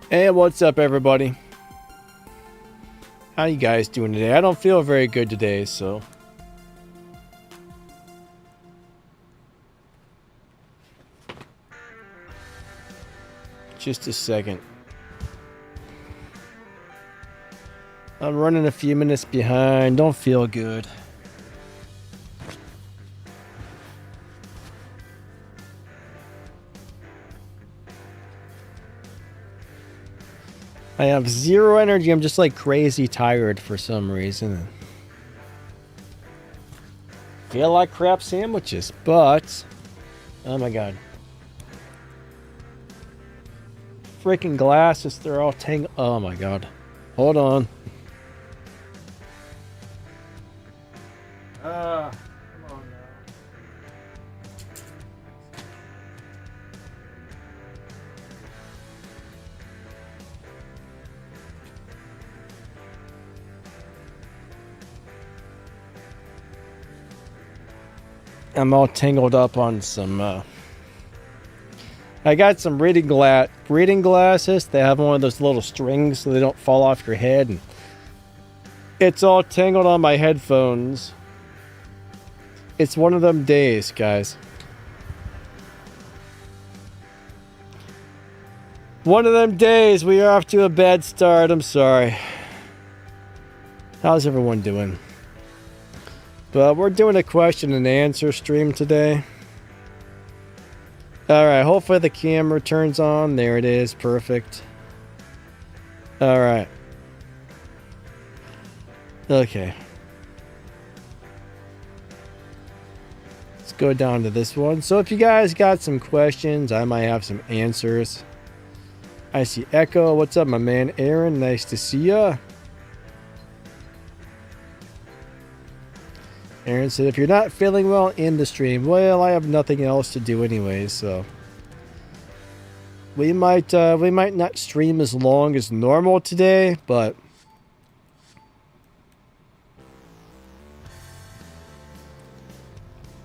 Hey, what's up, everybody? How you guys doing today? I don't feel very good today, so... Just a second. I'm running a few minutes behind. Don't feel good. I have zero energy. I'm just like crazy tired for some reason. Feel like crap sandwiches, but... Oh my god. Freaking glasses, they're all tangled. Oh my god. Hold on. Come on now. I'm all tangled up on some, I got some reading glasses. They have one of those little strings so they don't fall off your head. And it's all tangled on my headphones. It's one of them days, guys. One of them days. We are off to a bad start. I'm sorry. How's everyone doing? But we're doing a question and answer stream today. Alright, hopefully the camera turns on. There it is. Perfect. Alright. Okay. Let's go down to this one. So if you guys got some questions, I might have some answers. I see Echo. What's up, my man? Aaron, nice to see ya. Aaron said, if you're not feeling well in the stream, well, I have nothing else to do anyway, so we might not stream as long as normal today, but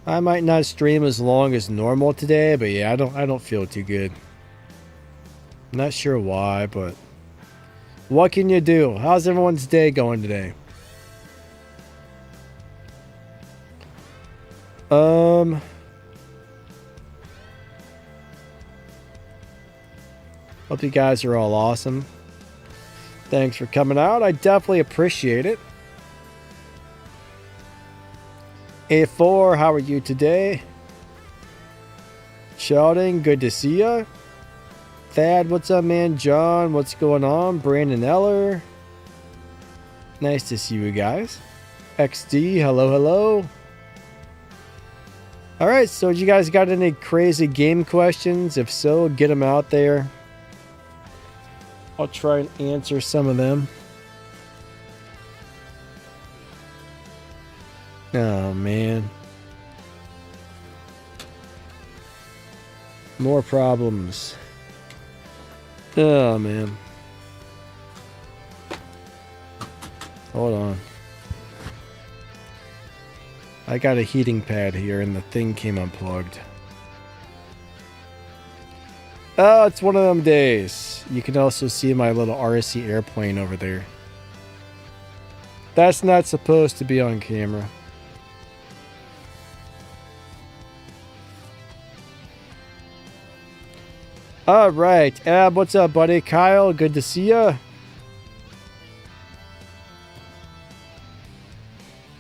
I might not stream as long as normal today, but yeah, I don't feel too good. Not sure why, but what can you do? How's everyone's day going today? Hope you guys are all awesome. Thanks for coming out. I definitely appreciate it. A4, how are you today? Shouting, good to see ya. Thad, what's up, man? John, what's going on? Brandon Eller. Nice to see you guys. XD, hello, hello. Alright, so you guys got any crazy game questions? If so, get them out there. I'll try and answer some of them. Oh, man. More problems. Oh, man. Hold on. I got a heating pad here and the thing came unplugged. Oh, it's one of them days. You can also see my little RC airplane over there. That's not supposed to be on camera. Alright, Ab, what's up, buddy? Kyle, good to see ya.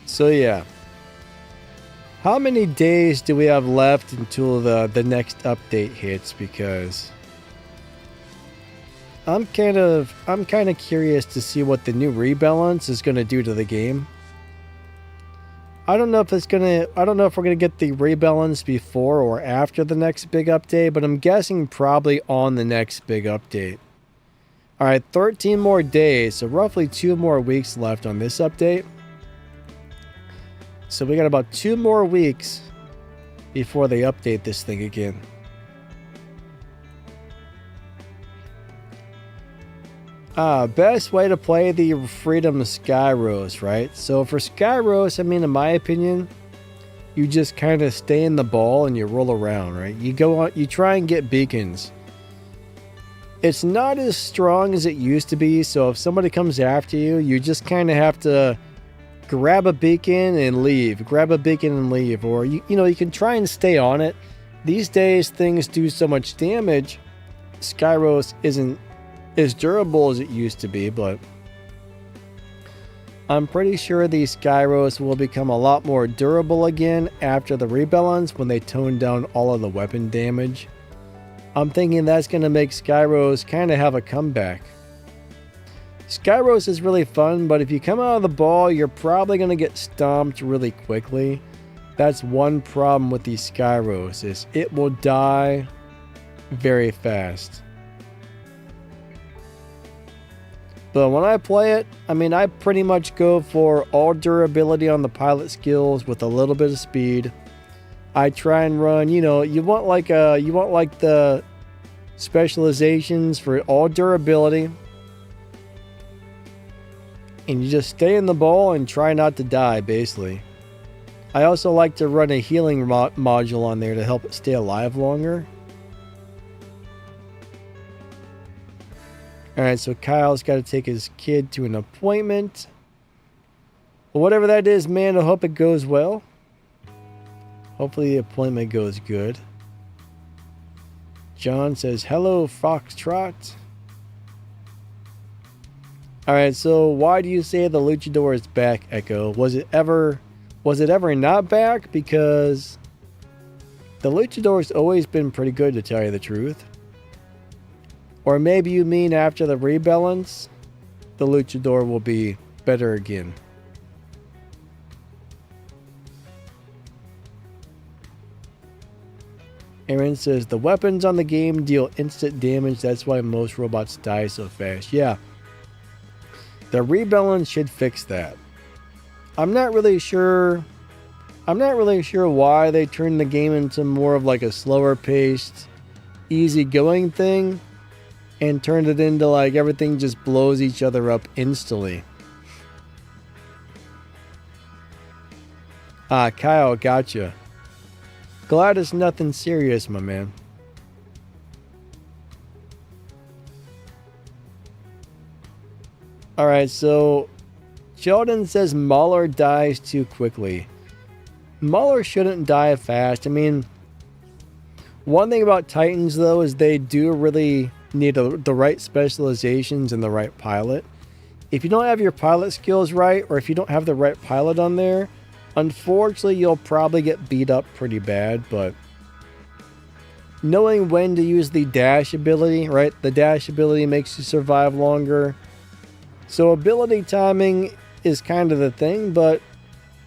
So yeah. How many days do we have left until the next update hits? Because I'm kind of curious to see what the new rebalance is going to do to the game. I don't know if we're going to get the rebalance before or after the next big update, but I'm guessing probably on the next big update. All right, 13 more days, so roughly 2 more weeks left on this update. So we got about 2 more weeks before they update this thing again. Best way to play the Freedom Skyros, right? So for Skyros, I mean, in my opinion, you just kind of stay in the ball and you roll around, right? You go on, you try and get beacons. It's not as strong as it used to be, so if somebody comes after you, you just kind of have to grab a beacon and leave. Grab a beacon and leave. Or, you know, you can try and stay on it. These days, things do so much damage. Skyros isn't as durable as it used to be, but I'm pretty sure these Skyros will become a lot more durable again after the rebalance when they tone down all of the weapon damage. I'm thinking that's going to make Skyros kind of have a comeback. Skyros is really fun, but if you come out of the ball, you're probably going to get stomped really quickly. That's one problem with these Skyros, is it will die very fast. But when I play it, I mean, I pretty much go for all durability on the pilot skills with a little bit of speed. I try and run, you know, you want like the specializations for all durability. And you just stay in the ball and try not to die, basically. I also like to run a healing module on there to help it stay alive longer. Alright, so Kyle's got to take his kid to an appointment. Well, whatever that is, man, I hope it goes well. Hopefully the appointment goes good. John says, hello, Foxtrot. Alright, so why do you say the luchador is back, Echo? Was it ever not back? Because the luchador's always been pretty good, to tell you the truth. Or maybe you mean after the rebalance, the luchador will be better again. Aaron says, the weapons on the game deal instant damage. That's why most robots die so fast. Yeah. The rebalance should fix that. I'm not really sure why they turned the game into more of like a slower paced, easygoing thing. And turned it into like everything just blows each other up instantly. Ah, Kyle, gotcha. Glad it's nothing serious, my man. Alright, so Sheldon says Mauler dies too quickly. Mauler shouldn't die fast. I mean, one thing about Titans though is they do really need the right specializations and the right pilot. If you don't have your pilot skills right, or if you don't have the right pilot on there, unfortunately you'll probably get beat up pretty bad. But knowing when to use the dash ability, right? The dash ability makes you survive longer. So ability timing is kind of the thing, but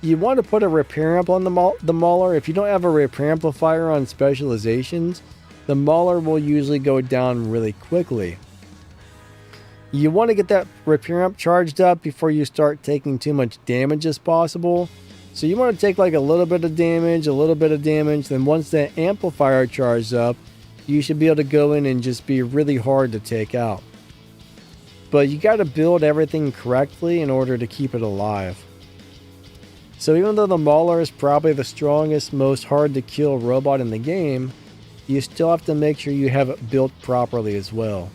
you want to put a repair amp on the Mauler. If you don't have a repair amplifier on specializations, the Mauler will usually go down really quickly. You want to get that repair amp charged up before you start taking too much damage as possible. So you want to take like a little bit of damage, then once that amplifier charges up, you should be able to go in and just be really hard to take out. But you got to build everything correctly in order to keep it alive. So even though the Mauler is probably the strongest, most hard to kill robot in the game, you still have to make sure you have it built properly as well.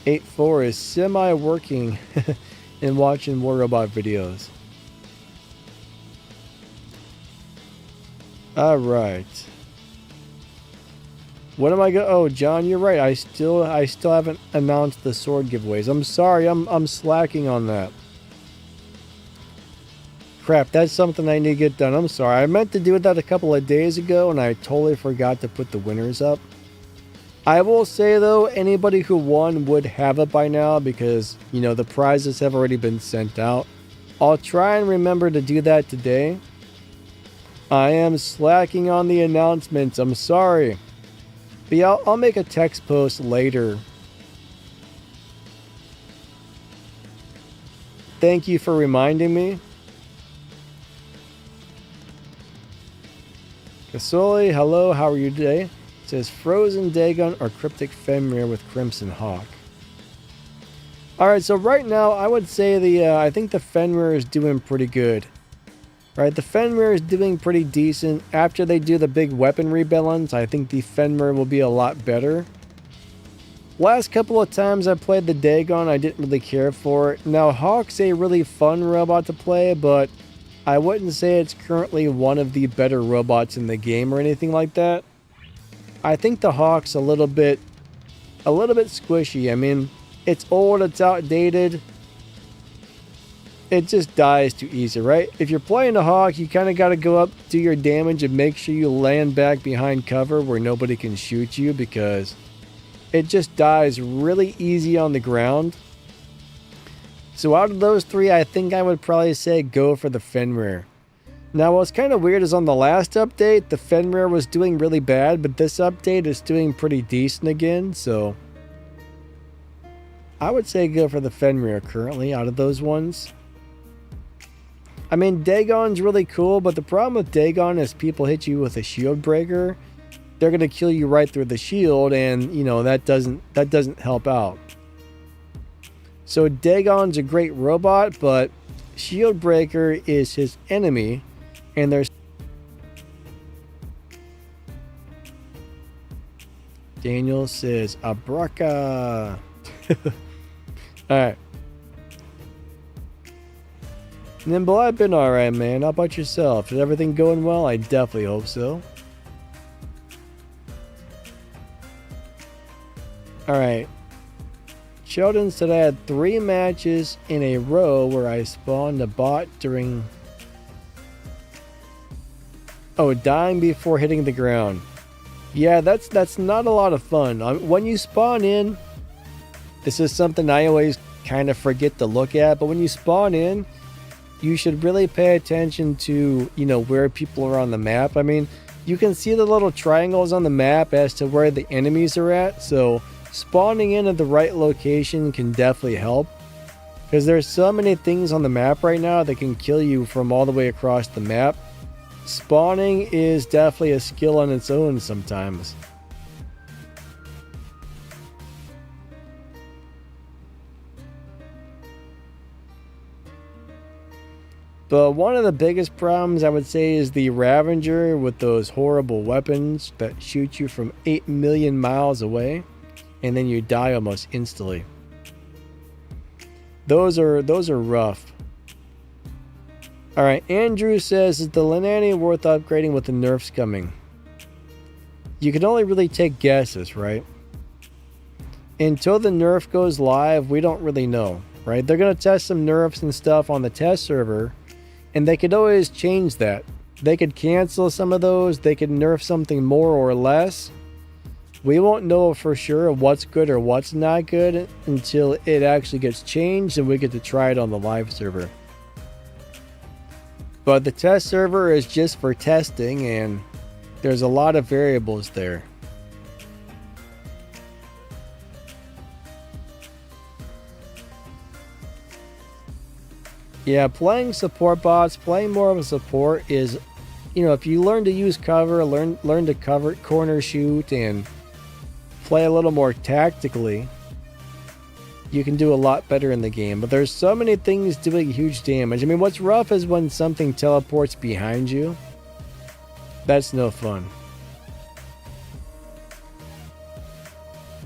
8.4 is semi-working and watching War Robot videos. Alright. What am I going? Oh, John, you're right. I still haven't announced the sword giveaways. I'm sorry. I'm slacking on that. Crap, that's something I need to get done. I'm sorry. I meant to do that a couple of days ago, and I totally forgot to put the winners up. I will say, though, anybody who won would have it by now because, you know, the prizes have already been sent out. I'll try and remember to do that today. I am slacking on the announcements. I'm sorry. But yeah, I'll make a text post later. Thank you for reminding me. Kasoli, hello, how are you today? It says Frozen Dagon or Cryptic Fenrir with Crimson Hawk. Alright, so right now I would say I think the Fenrir is doing pretty good. Right, the Fenrir is doing pretty decent. After they do the big weapon rebalance, I think the Fenrir will be a lot better. Last couple of times I played the Dagon, I didn't really care for it. Now, Hawk's a really fun robot to play, but I wouldn't say it's currently one of the better robots in the game or anything like that. I think the Hawk's a little bit squishy. I mean, it's old, it's outdated. It just dies too easy, right? If you're playing a Hawk, you kind of got to go up, do your damage, and make sure you land back behind cover where nobody can shoot you, because it just dies really easy on the ground. So out of those three, I think I would probably say go for the Fenrir. Now, what's kind of weird is on the last update, the Fenrir was doing really bad, but this update is doing pretty decent again, so I would say go for the Fenrir currently out of those ones. I mean, Dagon's really cool, but the problem with Dagon is people hit you with a shield breaker. They're going to kill you right through the shield, and, you know, that doesn't help out. So Dagon's a great robot, but shield breaker is his enemy, and there's... Daniel says, Abraca. Alright. Nimble, I've been alright, man. How about yourself? Is everything going well? I definitely hope so. Alright. Sheldon said I had 3 matches in a row where I spawned a bot during... Oh, dying before hitting the ground. Yeah, that's not a lot of fun. When you spawn in, this is something I always kind of forget to look at, but when you spawn in, you should really pay attention to, you know, where people are on the map. I mean, you can see the little triangles on the map as to where the enemies are at, so spawning in at the right location can definitely help, because there's so many things on the map right now that can kill you from all the way across the map. Spawning is definitely a skill on its own sometimes. But one of the biggest problems I would say is the Ravager with those horrible weapons that shoot you from 8 million miles away, and then you die almost instantly. Those are rough. Alright, Andrew says, is the Lenani worth upgrading with the nerfs coming? You can only really take guesses, right? Until the nerf goes live, we don't really know, right? They're going to test some nerfs and stuff on the test server, and they could always change that. They could cancel some of those, they could nerf something more or less. We won't know for sure what's good or what's not good until it actually gets changed and we get to try it on the live server. But the test server is just for testing, and there's a lot of variables there. Yeah, playing support bots, playing more of a support is, you know, if you learn to use cover, learn to cover, corner shoot, and play a little more tactically, you can do a lot better in the game. But there's so many things doing huge damage. I mean, what's rough is when something teleports behind you. That's no fun.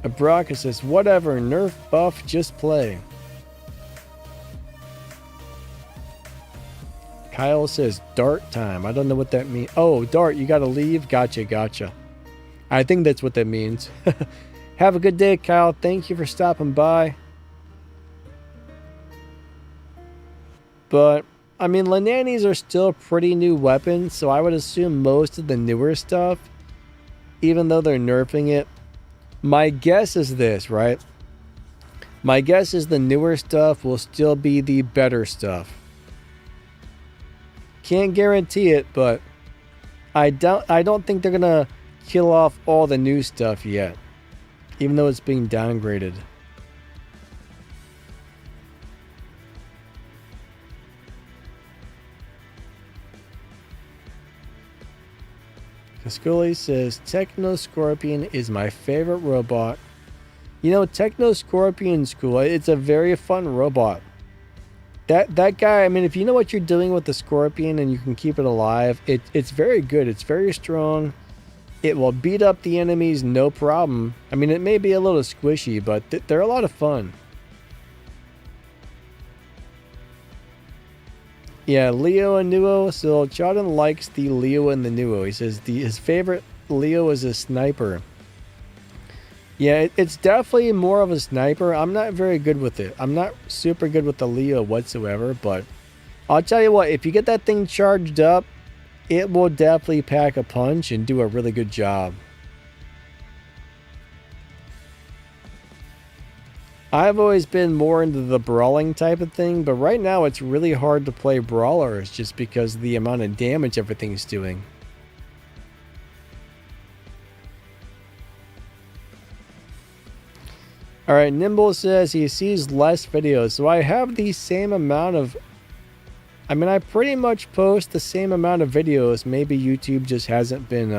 Abraka says, whatever, nerf buff, just play. Kyle says, dart time. I don't know what that means. Oh, dart, you gotta leave? Gotcha. I think that's what that means. Have a good day, Kyle. Thank you for stopping by. But, I mean, Lenanis are still pretty new weapons, so I would assume most of the newer stuff, even though they're nerfing it, my guess is this, right? My guess is the newer stuff will still be the better stuff. Can't guarantee it, but I don't think they're gonna kill off all the new stuff yet, even though it's being downgraded. Cascoli says, Techno Scorpion is my favorite robot. You know, Techno Scorpion's cool. It's a very fun robot. That guy, I mean, if you know what you're doing with the scorpion and you can keep it alive, it's very good. It's very strong. It will beat up the enemies, no problem. I mean, it may be a little squishy, but they're a lot of fun. Yeah, Leo and Nuo. So Chawden likes the Leo and the Nuo. He says his favorite Leo is a sniper. Yeah, it's definitely more of a sniper. I'm not very good with it. I'm not super good with the Leo whatsoever, but I'll tell you what, if you get that thing charged up, it will definitely pack a punch and do a really good job. I've always been more into the brawling type of thing, but right now it's really hard to play brawlers just because of the amount of damage everything's doing. Alright, Nimble says he sees less videos, so I have the same amount of... I mean, I pretty much post the same amount of videos. Maybe YouTube just hasn't been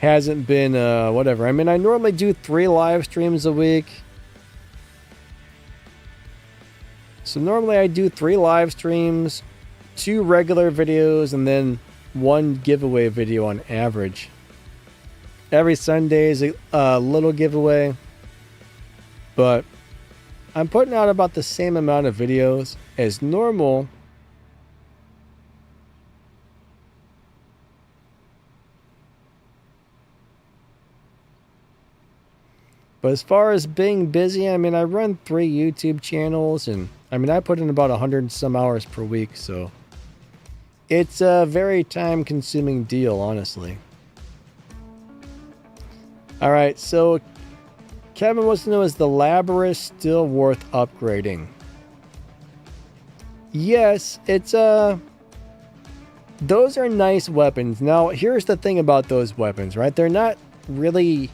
whatever. I mean, I normally do 3 live streams a week. So normally I do 3 live streams, 2 regular videos, and then 1 giveaway video on average. Every Sunday is a little giveaway. But I'm putting out about the same amount of videos as normal. But as far as being busy, I mean, I run 3 YouTube channels, and I mean, I put in about 100 some hours per week, so it's a very time-consuming deal, honestly. All right, so Kevin wants to know, is the Labrys still worth upgrading? Yes, it's those are nice weapons. Now, here's the thing about those weapons, right? They're not really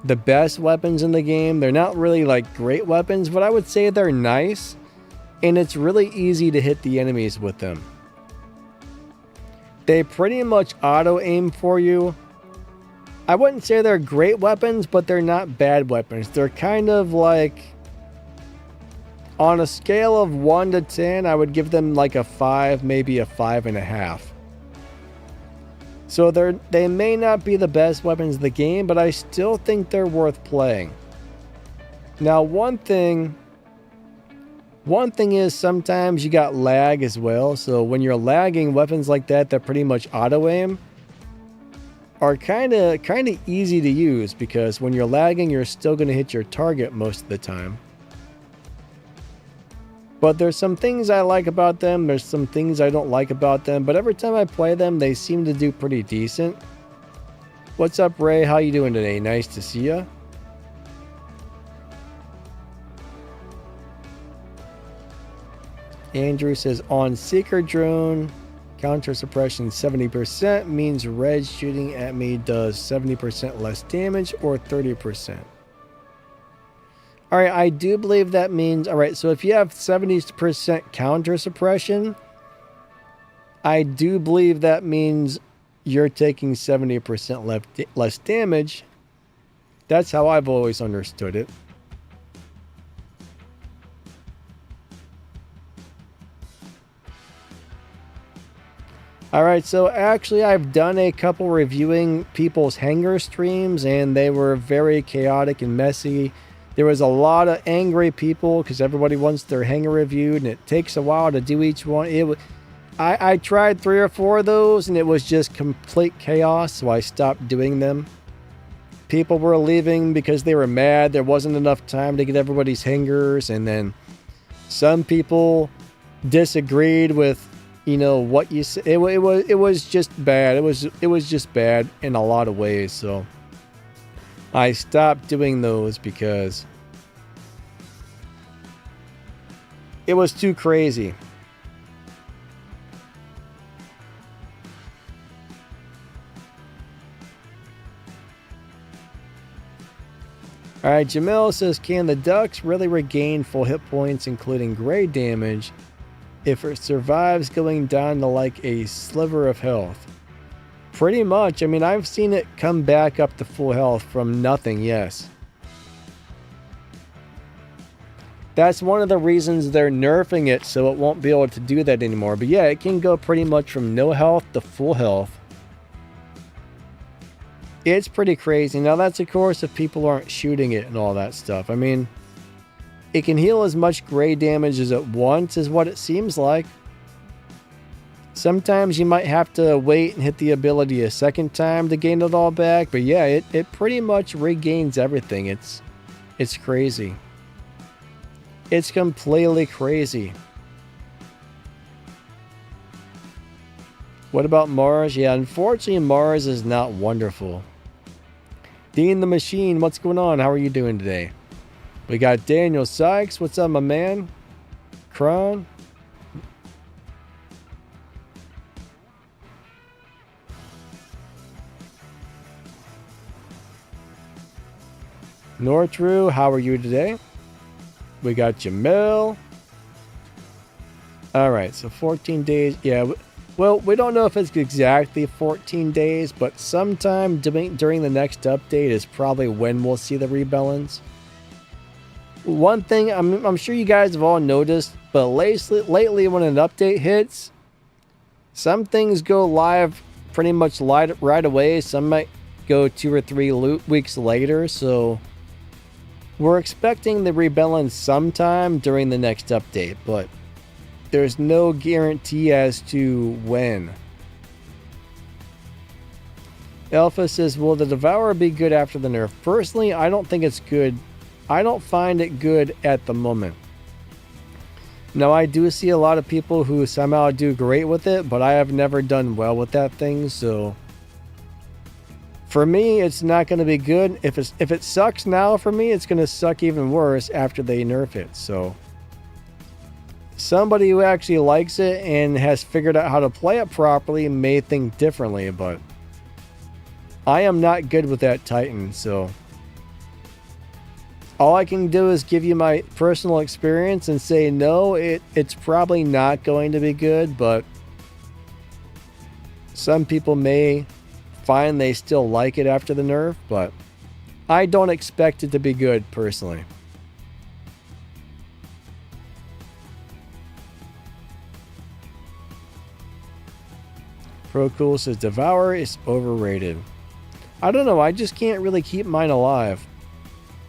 the best weapons in the game. They're not really like great weapons, but I would say they're nice, and it's really easy to hit the enemies with them. They pretty much auto aim for you. I wouldn't say they're great weapons, but they're not bad weapons. They're kind of like, on a scale of 1 to 10, I would give them like a 5, maybe a 5.5. So they may not be the best weapons in the game, but I still think they're worth playing. Now, one thing is sometimes you got lag as well. So when you're lagging, weapons like that pretty much auto aim are kind of easy to use, because when you're lagging, you're still going to hit your target most of the time. But there's some things I like about them, there's some things I don't like about them, but every time I play them, they seem to do pretty decent. What's up, Ray? How you doing today? Nice to see ya. Andrew says, on Seeker Drone, counter suppression 70% means red shooting at me does 70% less damage or 30%. Alright, I do believe that means... Alright, so if you have 70% counter suppression, I do believe that means you're taking 70% less damage. That's how I've always understood it. Alright, so actually I've done a couple reviewing people's hangar streams, and they were very chaotic and messy. There was a lot of angry people because everybody wants their hangar reviewed, and it takes a while to do each one. I tried 3 or 4 of those, and it was just complete chaos, so I stopped doing them. People were leaving because they were mad there wasn't enough time to get everybody's hangars, and then some people disagreed with, you know, what you said. It was just bad. It was just bad in a lot of ways, so I stopped doing those because it was too crazy. Alright, Jamil says, can the ducks really regain full hit points, including gray damage, if it survives going down to like a sliver of health? Pretty much. I mean, I've seen it come back up to full health from nothing, yes. That's one of the reasons they're nerfing it, so it won't be able to do that anymore. But yeah, it can go pretty much from no health to full health. It's pretty crazy. Now that's of course if people aren't shooting it and all that stuff. I mean, it can heal as much gray damage as it wants, is what it seems like. Sometimes you might have to wait and hit the ability a second time to gain it all back. But yeah, it pretty much regains everything. It's crazy. It's completely crazy. What about Mars? Yeah, unfortunately, Mars is not wonderful. Dean the Machine, what's going on? How are you doing today? We got Daniel Sykes. What's up, my man? Kron. Nortru, how are you today? We got Jamil. Alright, so 14 days. Yeah, well, we don't know if it's exactly 14 days, but sometime during the next update is probably when we'll see the rebalance. One thing, I'm sure you guys have all noticed, but lately when an update hits, some things go live pretty much right away. Some might go 2 or 3 weeks later, so we're expecting the rebalance sometime during the next update, but there's no guarantee as to when. Alpha says, will the Devourer be good after the nerf? Personally, I don't think it's good. I don't find it good at the moment. Now, I do see a lot of people who somehow do great with it, but I have never done well with that thing, so for me, it's not going to be good. If it sucks now for me, it's going to suck even worse after they nerf it. So somebody who actually likes it and has figured out how to play it properly may think differently, but I am not good with that Titan, so all I can do is give you my personal experience and say no, it's probably not going to be good, but some people may find they still like it after the nerf, but I don't expect it to be good personally. Pro Cool says Devour is overrated. I don't know, I just can't really keep mine alive.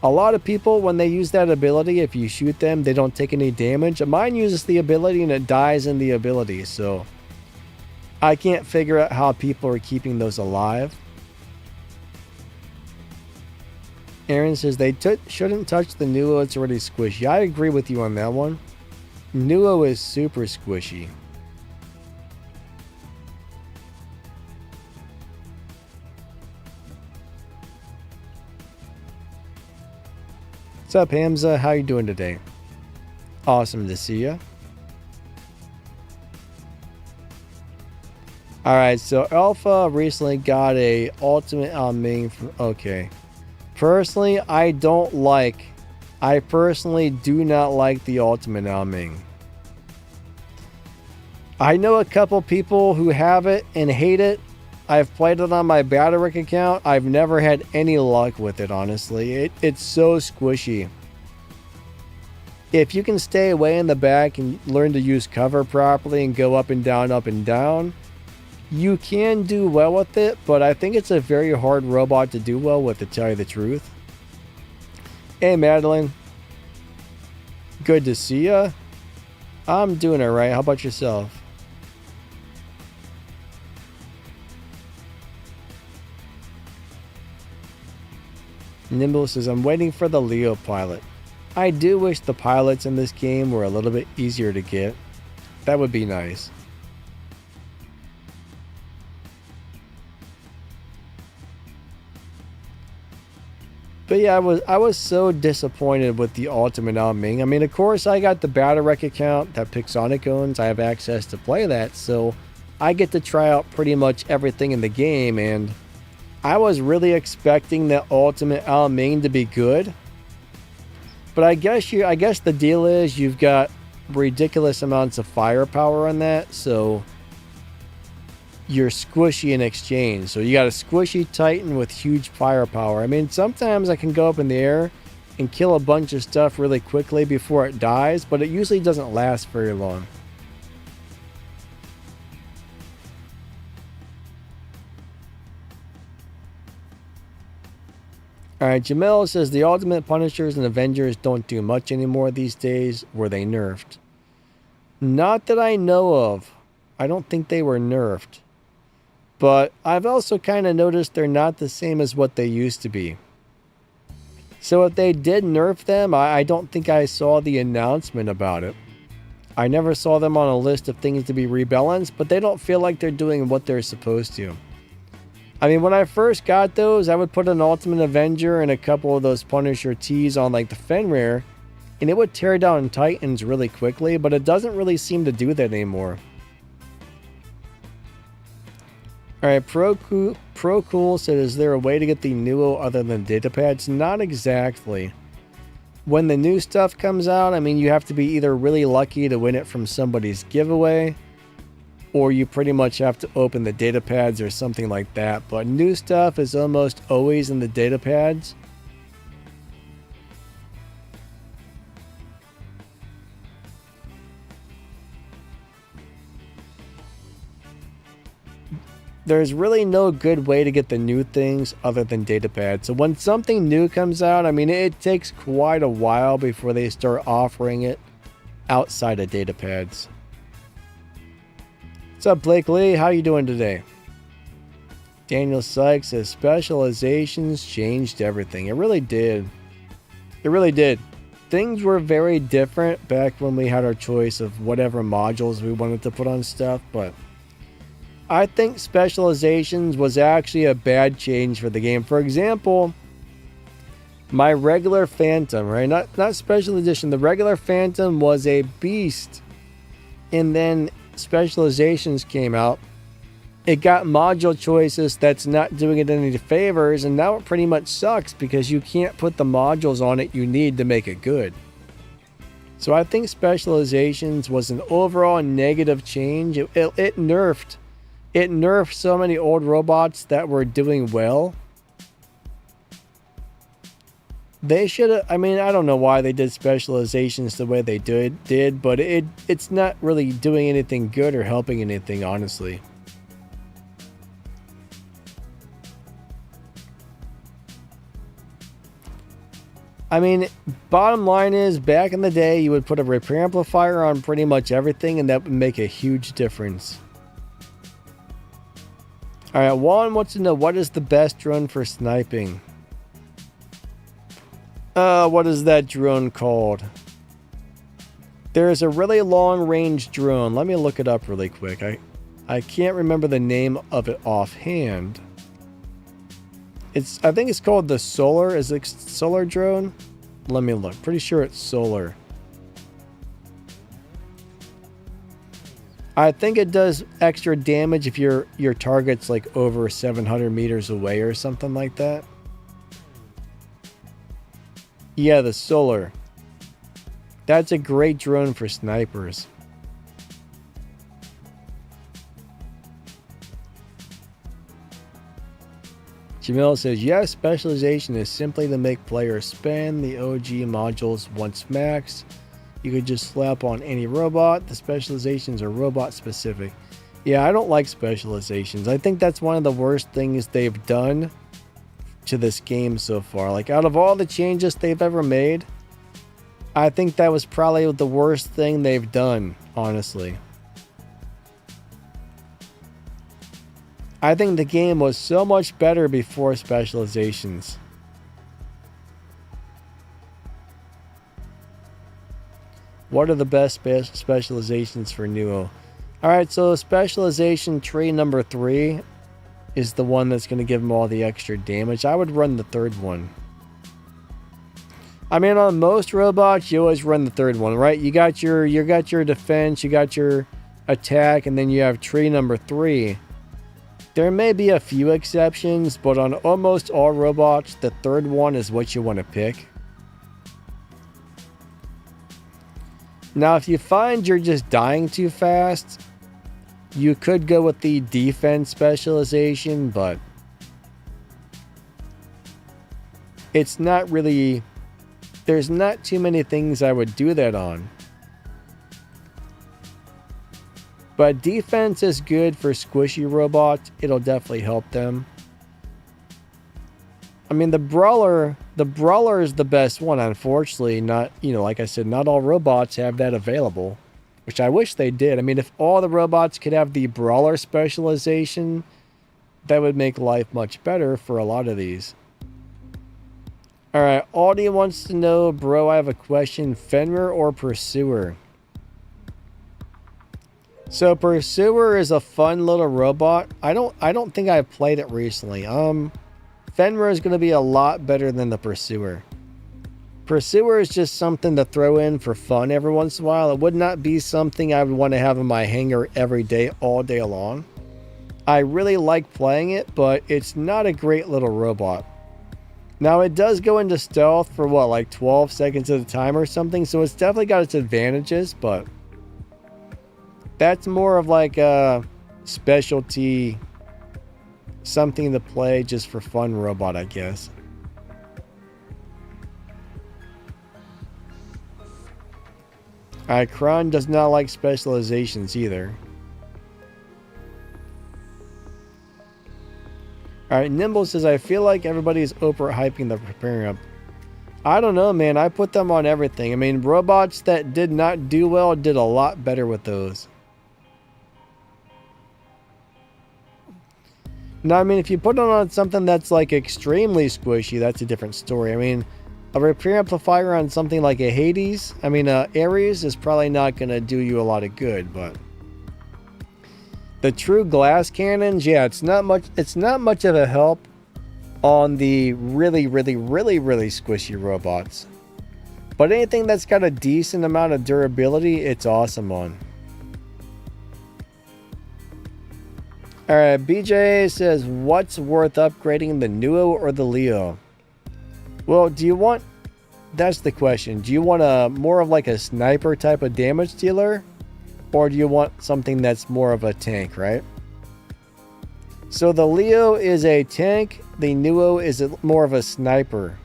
A lot of people, when they use that ability, if you shoot them, they don't take any damage. Mine uses the ability and it dies in the ability, so I can't figure out how people are keeping those alive. Aaron says they shouldn't touch the Nuo, it's already squishy. I agree with you on that one. Nuo is super squishy. What's up, Hamza? How you doing today? Awesome to see you. Alright, so Alpha recently got a ultimate Ming from, okay. Personally, I personally do not like the ultimate Ming. I know a couple people who have it and hate it. I've played it on my Batterick account. I've never had any luck with it, honestly. It's so squishy. If you can stay away in the back and learn to use cover properly and go up and down, you can do well with it, but I think it's a very hard robot to do well with, to tell you the truth. Hey, Madeline. Good to see ya. I'm doing alright. How about yourself? Nimble says, I'm waiting for the Leo pilot. I do wish the pilots in this game were a little bit easier to get. That would be nice. But yeah, I was so disappointed with the ultimate Ming. I mean, of course, I got the Batterick account that Pixonic owns. I have access to play that, so I get to try out pretty much everything in the game, and I was really expecting the ultimate Ming to be good. But I guess the deal is you've got ridiculous amounts of firepower on that, so you're squishy in exchange. So you got a squishy Titan with huge firepower. I mean, sometimes I can go up in the air and kill a bunch of stuff really quickly before it dies, but it usually doesn't last very long. Alright, Jamil says the Ultimate Punishers and Avengers don't do much anymore these days. Were they nerfed? Not that I know of. I don't think they were nerfed. But I've also kind of noticed they're not the same as what they used to be. So if they did nerf them, I don't think I saw the announcement about it. I never saw them on a list of things to be rebalanced, but they don't feel like they're doing what they're supposed to. I mean, when I first got those, I would put an Ultimate Avenger and a couple of those Punisher T's on like the Fenrir, and it would tear down Titans really quickly, but it doesn't really seem to do that anymore. Alright, Pro Cool said, is there a way to get the Nuo other than data pads? Not exactly. When the new stuff comes out, I mean, you have to be either really lucky to win it from somebody's giveaway, or you pretty much have to open the data pads or something like that. But new stuff is almost always in the data pads. There's really no good way to get the new things other than data pads. So when something new comes out, I mean, it takes quite a while before they start offering it outside of data pads. What's up, Blake Lee? How you doing today? Daniel Sykes says Specializations changed everything. It really did. It really did. Things were very different back when we had our choice of whatever modules we wanted to put on stuff, but I think Specializations was actually a bad change for the game. For example, my regular Phantom, right? Not Special Edition. The regular Phantom was a beast. And then Specializations came out. It got module choices that's not doing it any favors, and now it pretty much sucks because you can't put the modules on it you need to make it good. So I think Specializations was an overall negative change. It nerfed. It nerfed so many old robots that were doing well. They should have, I mean, I don't know why they did Specializations the way they did, but it's not really doing anything good or helping anything, honestly. I mean, bottom line is, back in the day, you would put a repair amplifier on pretty much everything, and that would make a huge difference. Alright, Juan wants to know, what is the best drone for sniping? What is that drone called? There's a really long-range drone. Let me look it up really quick. I can't remember the name of it offhand. I think it's called the Solar. Is it Solar drone? Let me look. Pretty sure it's Solar. I think it does extra damage if your target's like over 700 meters away or something like that. Yeah, the Solar. That's a great drone for snipers. Jamil says, yes, Specialization is simply to make players spend the OG modules once maxed. You could just slap on any robot. The Specializations are robot specific. Yeah, I don't like Specializations. I think that's one of the worst things they've done to this game so far. Like, out of all the changes they've ever made, I think that was probably the worst thing they've done, honestly. I think the game was so much better before Specializations. What are the best specializations for Nuo? Alright, so Specialization tree number 3 is the one that's going to give them all the extra damage. I would run the third one. I mean, on most robots, you always run the third one, right? You got your defense, you got your attack, and then you have tree number 3. There may be a few exceptions, but on almost all robots, the third one is what you want to pick. Now, if you find you're just dying too fast, you could go with the defense specialization, but it's not really there's not too many things I would do that on. But defense is good for squishy robots. It'll definitely help them. I mean, the brawler is the best one. Unfortunately, not, like I said, not all robots have that available, which I wish they did. I mean, if all the robots could have the brawler specialization, that would make life much better for a lot of these. All right, Aldi wants to know, bro, I have a question. Fenrir or Pursuer? So Pursuer is a fun little robot. I don't think I've played it recently. Fenrir is going to be a lot better than the Pursuer. Pursuer is just something to throw in for fun every once in a while. It would not be something I would want to have in my hangar every day, all day long. I really like playing it, but it's not a great little robot. Now, it does go into stealth for what, like 12 seconds at a time or something, so it's definitely got its advantages, but that's more of like a specialty, something to play just for fun robot, I guess. Alright, Kron does not like specializations either. Alright, Nimble says, I feel like everybody's overhyping the Reparium. I don't know, man. I put them on everything. I mean, robots that did not do well did a lot better with those. Now, I mean, if you put it on something that's like extremely squishy, that's a different story. I mean, a repair amplifier on something like a Hades, Ares is probably not going to do you a lot of good, but the true glass cannons, yeah, it's not much of a help on the really squishy robots. But anything that's got a decent amount of durability, it's awesome on. Alright, BJ says, what's worth upgrading, the Nuo or the Leo? Well, that's the question. Do you want a more of like a sniper type of damage dealer? Or do you want something that's more of a tank, right? So the Leo is a tank, the Nuo is more of a sniper.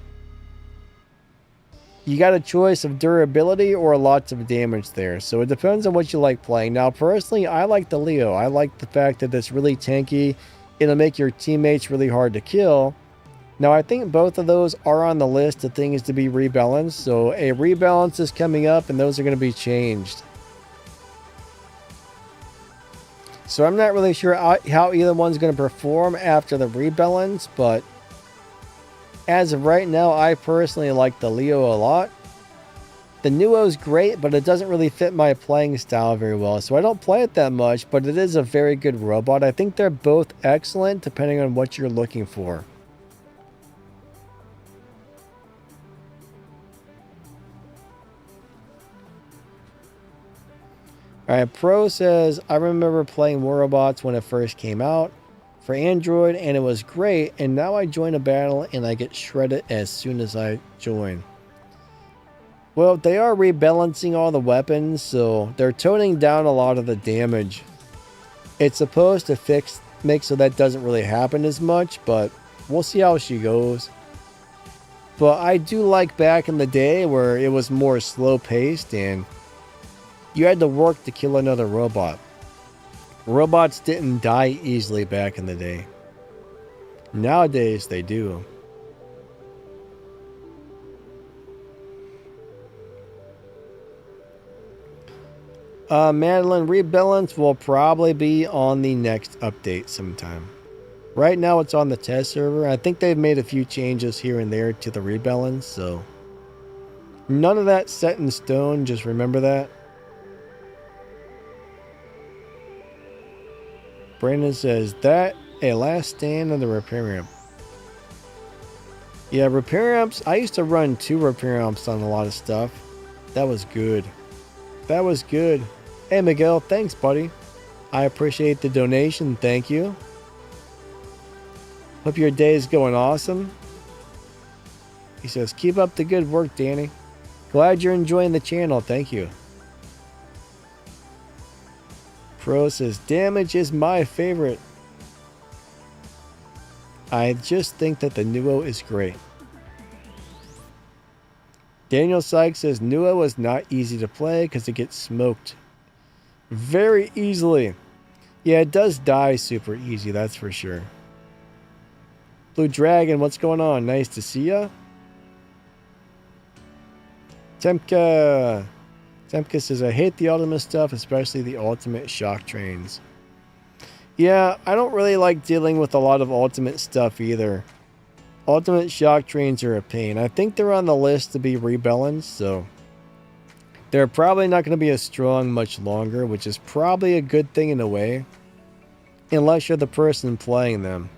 You got a choice of durability or lots of damage there. So it depends on what you like playing. Now, personally, I like the Leo. I like the fact that it's really tanky. It'll make your teammates really hard to kill. Now, I think both of those are on the list of things to be rebalanced. So a rebalance is coming up and those are going to be changed. So I'm not really sure how either one's going to perform after the rebalance, but as of right now, I personally like the Leo a lot. The Nuo's great, but it doesn't really fit my playing style very well, so I don't play it that much, but it is a very good robot. I think they're both excellent depending on what you're looking for. Alright, Pro says, I remember playing War Robots when it first came out for Android, and it was great, and now I join a battle and I get shredded as soon as I join. Well, they are rebalancing all the weapons, so they're toning down a lot of the damage. It's supposed to make so that doesn't really happen as much, but we'll see how she goes. But I do like back in the day where it was more slow-paced and you had to work to kill another robot. Robots didn't die easily back in the day. Nowadays, they do. Madeline, rebalance will probably be on the next update sometime. Right now, it's on the test server. I think they've made a few changes here and there to the rebalance, so none of that set in stone, just remember that. Brandon says, that a last stand of the repair amp. Yeah, repair amps, I used to run 2 repair amps on a lot of stuff. That was good. That was good. Hey Miguel, thanks buddy. I appreciate the donation, thank you. Hope your day is going awesome. He says, keep up the good work, Danny. Glad you're enjoying the channel, thank you. Pro says, damage is my favorite. I just think that the Nuo is great. Daniel Sykes says Nua was not easy to play because it gets smoked very easily. Yeah, it does die super easy, that's for sure. Blue Dragon, what's going on? Nice to see ya. Temka says, I hate the ultimate stuff, especially the ultimate shock trains. Yeah, I don't really like dealing with a lot of ultimate stuff either. Ultimate shock trains are a pain. I think they're on the list to be rebalanced, so they're probably not going to be as strong much longer, which is probably a good thing in a way, unless you're the person playing them.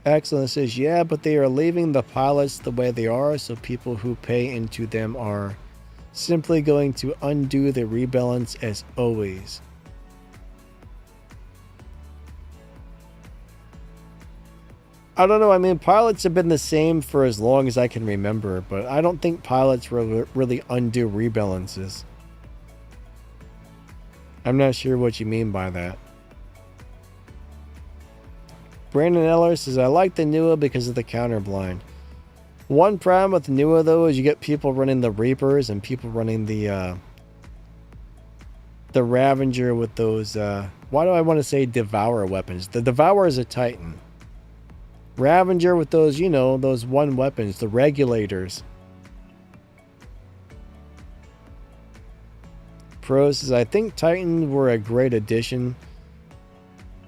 Excellent says, yeah, but they are leaving the pilots the way they are, so people who pay into them are simply going to undo the rebalance as always. I don't know, I mean, pilots have been the same for as long as I can remember, but I don't think pilots really undo rebalances. I'm not sure what you mean by that. Brandon Eller says, I like the Nua because of the counterblind. One problem with Nua, though, is you get people running the Reapers and people running the Ravager with those, why do I want to say Devour weapons? The Devour is a Titan. Ravager with those, you know, those one weapons, the Regulators. Pro says, I think Titans were a great addition.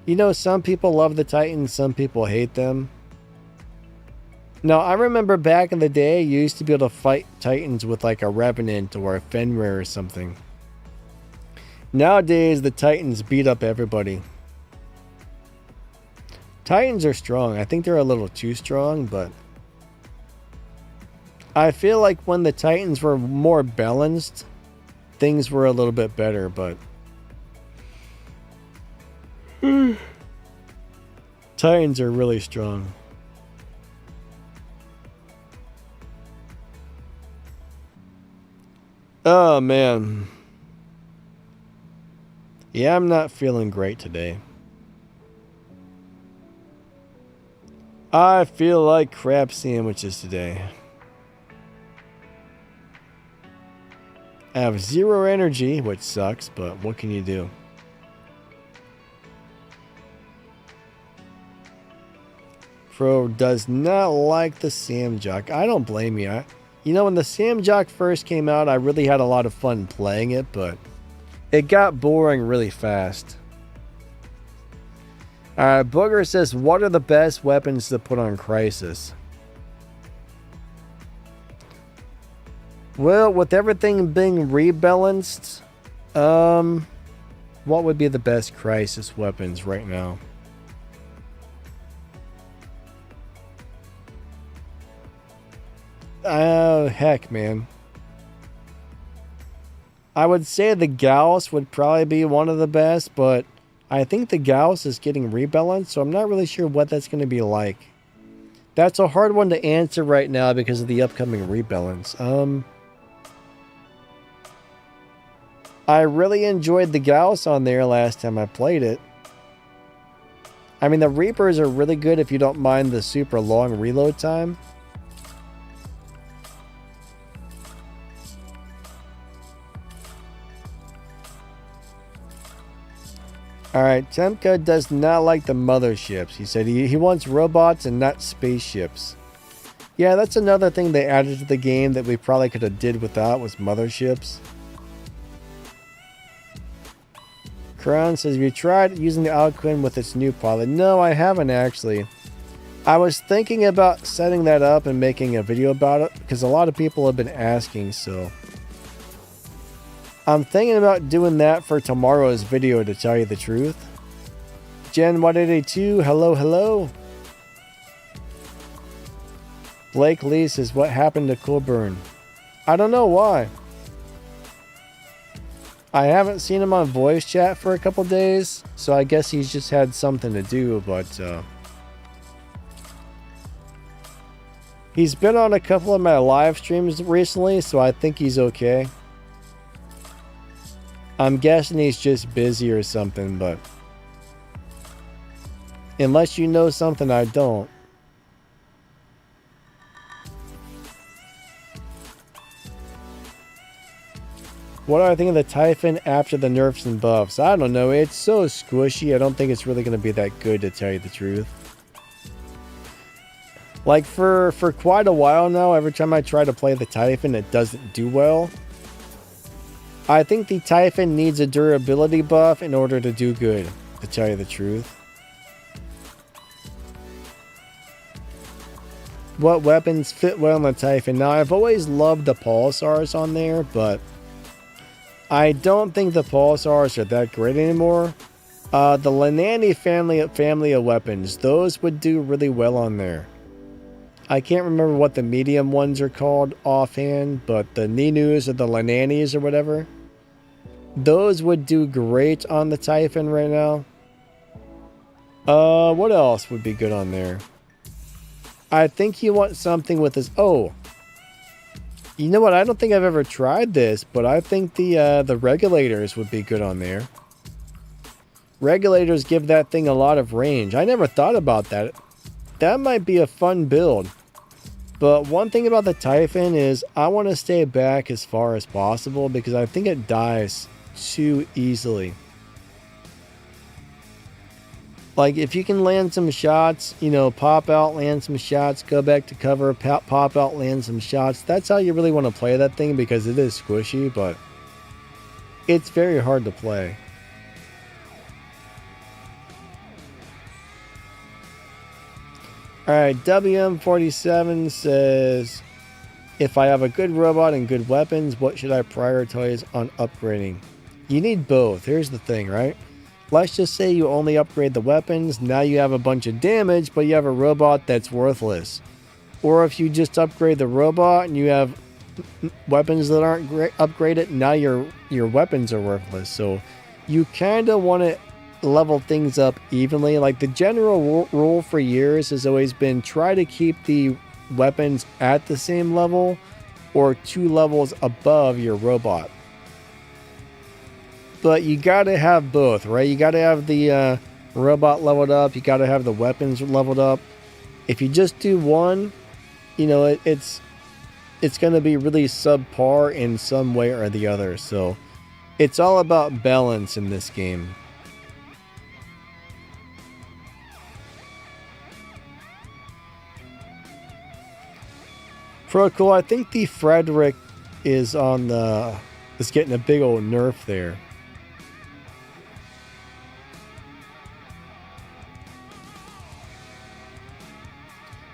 You know, some people love the Titans, some people hate them. Now, I remember back in the day, you used to be able to fight Titans with like a Revenant or a Fenrir or something. Nowadays, the Titans beat up everybody. Titans are strong. I think they're a little too strong, but I feel like when the Titans were more balanced, things were a little bit better, but Titans are really strong. Oh, man. Yeah, I'm not feeling great today. I feel like crab sandwiches today. I have 0 energy, which sucks, but what can you do? Pro does not like the Samjock. I don't blame you. You know, when the Samjock first came out, I really had a lot of fun playing it, but it got boring really fast. Booger says, what are the best weapons to put on Crisis? Well, with everything being rebalanced, what would be the best Crisis weapons right now? Heck, man. I would say the Gauss would probably be one of the best, but I think the Gauss is getting rebalanced, so I'm not really sure what that's going to be like. That's a hard one to answer right now because of the upcoming rebalance. I really enjoyed the Gauss on there last time I played it. I mean, the Reapers are really good if you don't mind the super long reload time. Alright, Temka does not like the motherships. He said he wants robots and not spaceships. Yeah, that's another thing they added to the game that we probably could have did without was motherships. Crown says, have you tried using the Alquin with its new pilot? No, I haven't actually. I was thinking about setting that up and making a video about it because a lot of people have been asking, so I'm thinking about doing that for tomorrow's video, to tell you the truth. Gen 182, hello. Blake Lee says, what happened to Coolburn? I don't know why. I haven't seen him on voice chat for a couple days, so I guess he's just had something to do, but he's been on a couple of my live streams recently, so I think he's okay. I'm guessing he's just busy or something, but unless you know something I don't. What do I think of the Typhon after the nerfs and buffs? I don't know. It's so squishy. I don't think it's really going to be that good, to tell you the truth. Like, for quite a while now, every time I try to play the Typhon, it doesn't do well. I think the Typhon needs a durability buff in order to do good, to tell you the truth. What weapons fit well on the Typhon? Now, I've always loved the Pulsars on there, but I don't think the Pulsars are that great anymore. The Lenani family of weapons, those would do really well on there. I can't remember what the medium ones are called offhand, but the Ninus or the Lenanis or whatever, those would do great on the Typhon right now. What else would be good on there? I think you want something with this. Oh, you know what? I don't think I've ever tried this, but I think the regulators would be good on there. Regulators give that thing a lot of range. I never thought about that. That might be a fun build. But one thing about the Typhon is I want to stay back as far as possible because I think it dies too easily. Like, if you can land some shots, you know, pop out, land some shots, go back to cover, pop out, land some shots. That's how you really want to play that thing because it is squishy, but it's very hard to play. Alright, WM47 says, if I have a good robot and good weapons, what should I prioritize on upgrading? You need both. Here's the thing, right? Let's just say you only upgrade the weapons. Now you have a bunch of damage, but you have a robot that's worthless. Or if you just upgrade the robot and you have weapons that aren't upgraded, now your weapons are worthless. So you kind of want to level things up evenly. Like, the general rule for years has always been try to keep the weapons at the same level or 2 levels above your robot. But you gotta have both, right? You gotta have the robot leveled up. You gotta have the weapons leveled up. If you just do one, you know, it's gonna be really subpar in some way or the other. So it's all about balance in this game. Pro cool. I think the Frederick is getting a big old nerf there.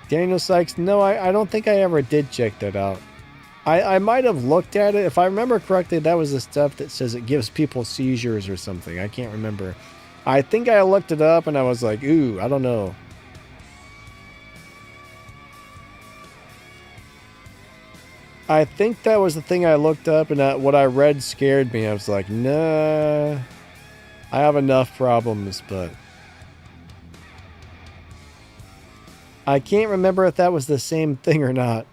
Daniel Sykes, no, I don't think I ever did check that out. I might have looked at it. If I remember correctly, that was the stuff that says it gives people seizures or something. I can't remember. I think I looked it up and I was like, ooh, I don't know. I think that was the thing I looked up, and what I read scared me. I was like, nah, I have enough problems, but I can't remember if that was the same thing or not.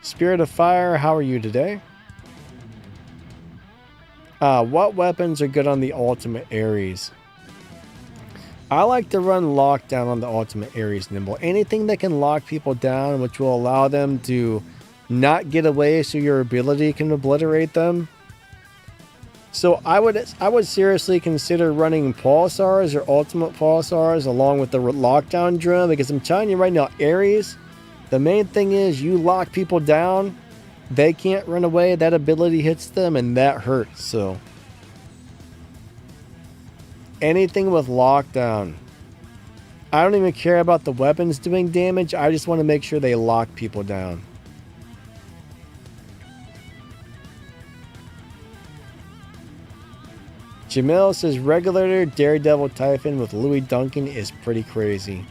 Spirit of Fire, how are you today? What weapons are good on the Ultimate Ares? I like to run lockdown on the Ultimate Ares Nimble. Anything that can lock people down, which will allow them to not get away so your ability can obliterate them. So I would seriously consider running Pulsars or Ultimate Pulsars along with the lockdown drone, because I'm telling you right now, Ares, the main thing is you lock people down, they can't run away, that ability hits them, and that hurts. So anything with lockdown. I don't even care about the weapons doing damage. I just want to make sure they lock people down. Jamil says Regulator Daredevil Typhon with Louis Duncan is pretty crazy.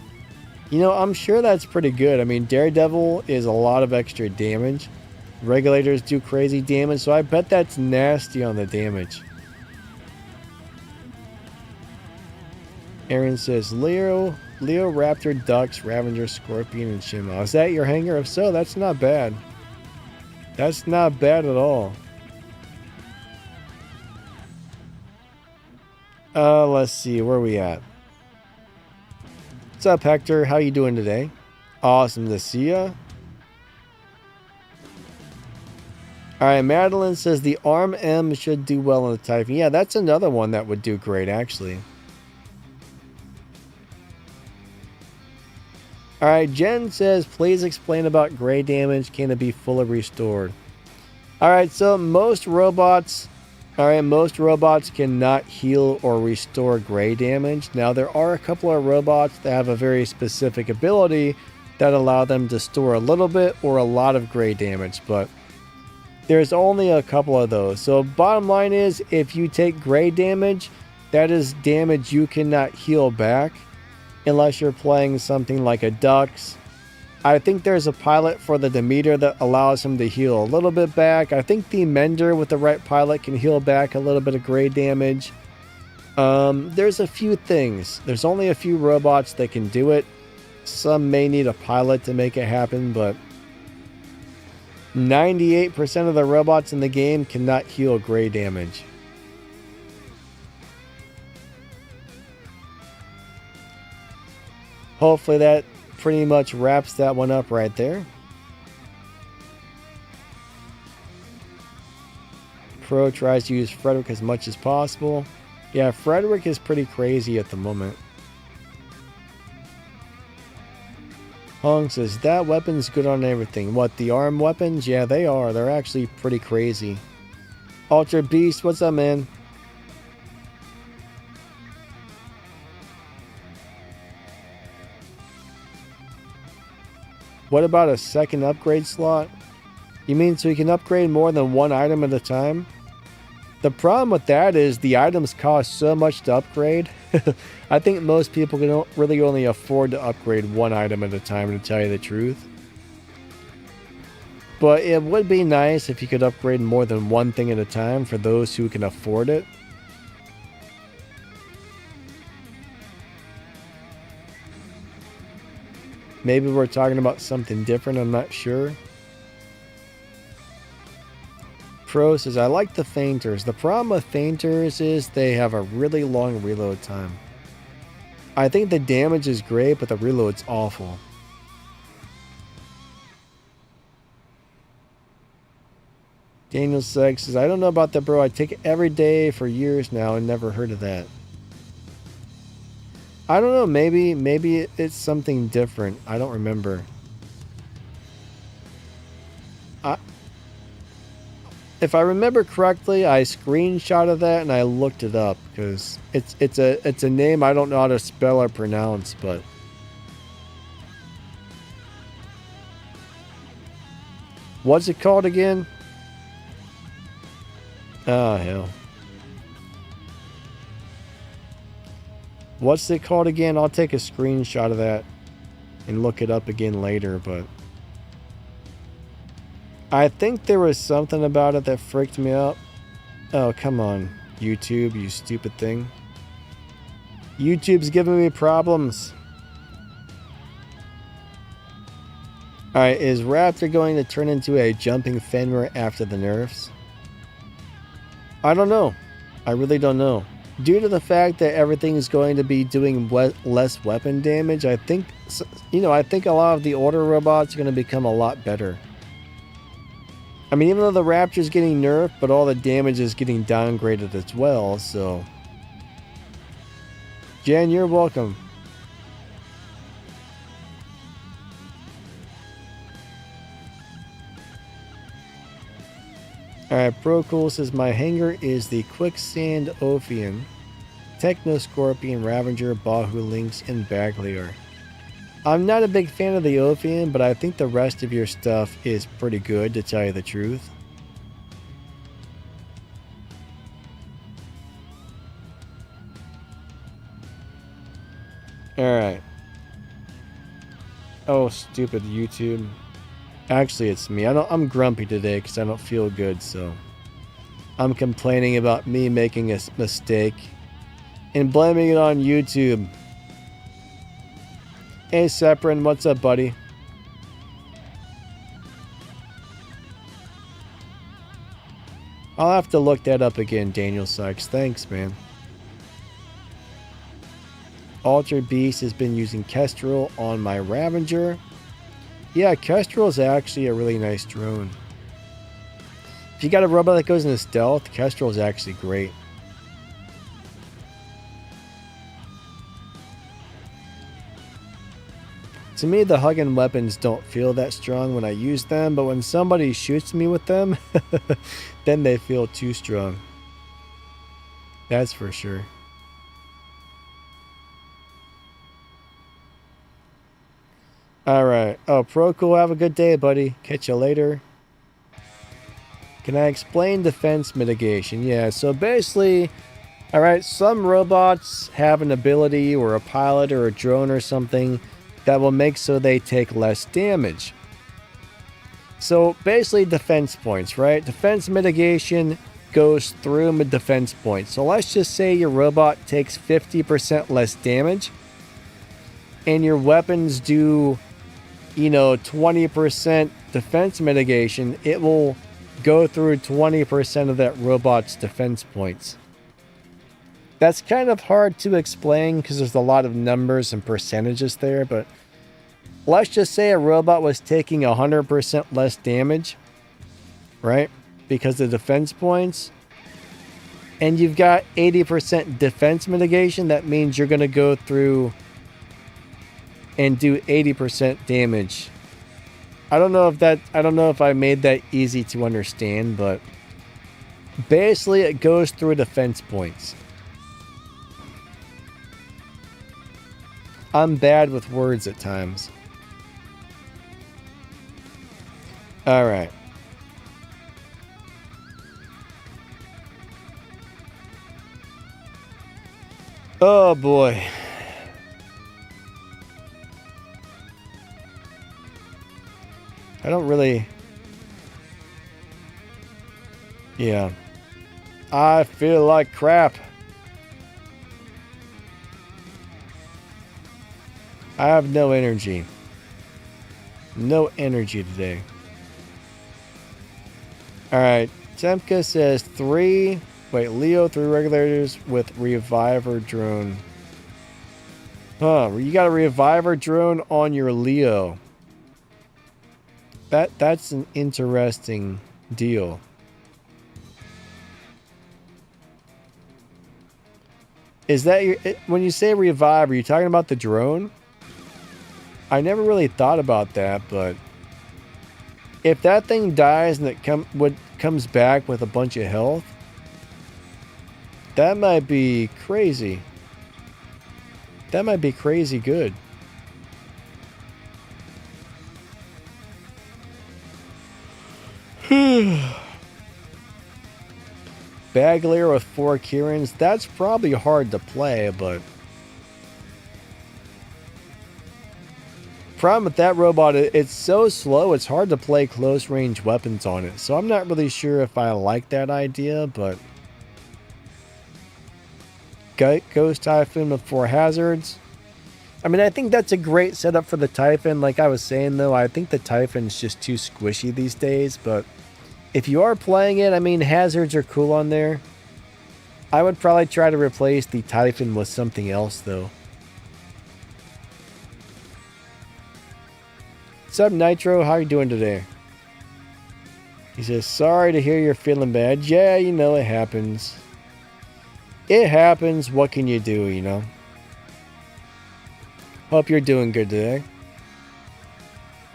You know, I'm sure that's pretty good. I mean, Daredevil is a lot of extra damage. Regulators do crazy damage, so I bet that's nasty on the damage. Aaron says Leo, Raptor, Ducks, Ravager, Scorpion, and Shimma. Is that your hanger? If so, that's not bad. That's not bad at all. Let's see, where are we at? What's up, Hector? How you doing today? Awesome to see ya. Alright, Madeline says the ARM M should do well in the Typhoon. Yeah, that's another one that would do great, actually. Alright, Jen says, please explain about gray damage. Can it be fully restored? Alright, so most robots cannot heal or restore gray damage. Now, there are a couple of robots that have a very specific ability that allow them to store a little bit or a lot of gray damage, but there's only a couple of those. So bottom line is, if you take gray damage, that is damage you cannot heal back unless you're playing something like a Dux. I think there's a pilot for the Demeter that allows him to heal a little bit back. I think the Mender with the right pilot can heal back a little bit of gray damage. There's a few things. There's only a few robots that can do it. Some may need a pilot to make it happen, but 98% of the robots in the game cannot heal gray damage. Hopefully that pretty much wraps that one up right there. Pro tries to use Frederick as much as possible. Yeah, Frederick is pretty crazy at the moment. Hong says, that weapon's good on everything. What, the ARM weapons? Yeah, they are. They're actually pretty crazy. Ultra Beast, what's up, man? What about a second upgrade slot? You mean so you can upgrade more than one item at a time? The problem with that is the items cost so much to upgrade. I think most people can really only afford to upgrade one item at a time, to tell you the truth. But it would be nice if you could upgrade more than one thing at a time for those who can afford it. Maybe we're talking about something different, I'm not sure. Pro says, I like the Fainters. The problem with Fainters is they have a really long reload time. I think the damage is great, but the reload's awful. Daniel Suggs says, I don't know about that, bro. I take it every day for years now and never heard of that. I don't know, maybe it's something different. I don't remember. If I remember correctly, I screenshotted that and I looked it up because it's a name I don't know how to spell or pronounce, but what's it called again? Oh hell. What's it called again? I'll take a screenshot of that and look it up again later, but I think there was something about it that freaked me out. Oh, come on, YouTube, you stupid thing. YouTube's giving me problems. Alright, is Raptor going to turn into a jumping Fenrir after the nerfs? I don't know. I really don't know. Due to the fact that everything is going to be doing less weapon damage, I think, I think a lot of the older robots are going to become a lot better. I mean, even though the Raptor's getting nerfed, but all the damage is getting downgraded as well, so. Jan, you're welcome. Alright, Procool says, my hanger is the Quicksand Ophion, Techno Scorpion, Ravager, Bahu Lynx, and Bagliar. I'm not a big fan of the Ophion, but I think the rest of your stuff is pretty good, to tell you the truth. Alright. Oh, stupid YouTube. Actually, it's me. I'm grumpy today because I don't feel good, so I'm complaining about me making a mistake and blaming it on YouTube. Hey, Seprin, what's up, buddy? I'll have to look that up again, Daniel Sykes. Thanks, man. Altered Beast has been using Kestrel on my Ravager. Yeah, Kestrel is actually a really nice drone. If you got a robot that goes into stealth, Kestrel is actually great. To me, the Hugin weapons don't feel that strong when I use them, but when somebody shoots me with them, then they feel too strong. That's for sure. Alright. Oh, Procool, have a good day, buddy. Catch you later. Can I explain defense mitigation? Yeah, so basically, alright, some robots have an ability or a pilot or a drone or something that will make so they take less damage. So basically defense points, right? Defense mitigation goes through defense points. So let's just say your robot takes 50% less damage and your weapons do, 20% defense mitigation. It will go through 20% of that robot's defense points. That's kind of hard to explain because there's a lot of numbers and percentages there, but let's just say a robot was taking 100% less damage, right? Because of defense points. And you've got 80% defense mitigation. That means you're going to go through and do 80% damage. I don't know if I made that easy to understand, but basically it goes through defense points. I'm bad with words at times. All right. Oh boy. I don't really... Yeah. I feel like crap. I have no energy. No energy today. Alright. Temka says Leo, 3 regulators with Reviver drone. Huh, you got a Reviver drone on your Leo. That's an interesting deal. Is that when you say Revive, are you talking about the drone? I never really thought about that, but if that thing dies and it comes back with a bunch of health, that might be crazy. That might be crazy good. Baglier with 4 Kirans, that's probably hard to play, but problem with that robot, it's so slow, it's hard to play close range weapons on it. So I'm not really sure if I like that idea, but Ghost Typhoon with 4 hazards. I mean, I think that's a great setup for the Typhon. Like I was saying, though, I think the Typhon's just too squishy these days, but if you are playing it, I mean, hazards are cool on there. I would probably try to replace the Typhon with something else, though. What's up, Nitro? How are you doing today? He says, sorry to hear you're feeling bad. Yeah, it happens. It happens. What can you do, Hope you're doing good today.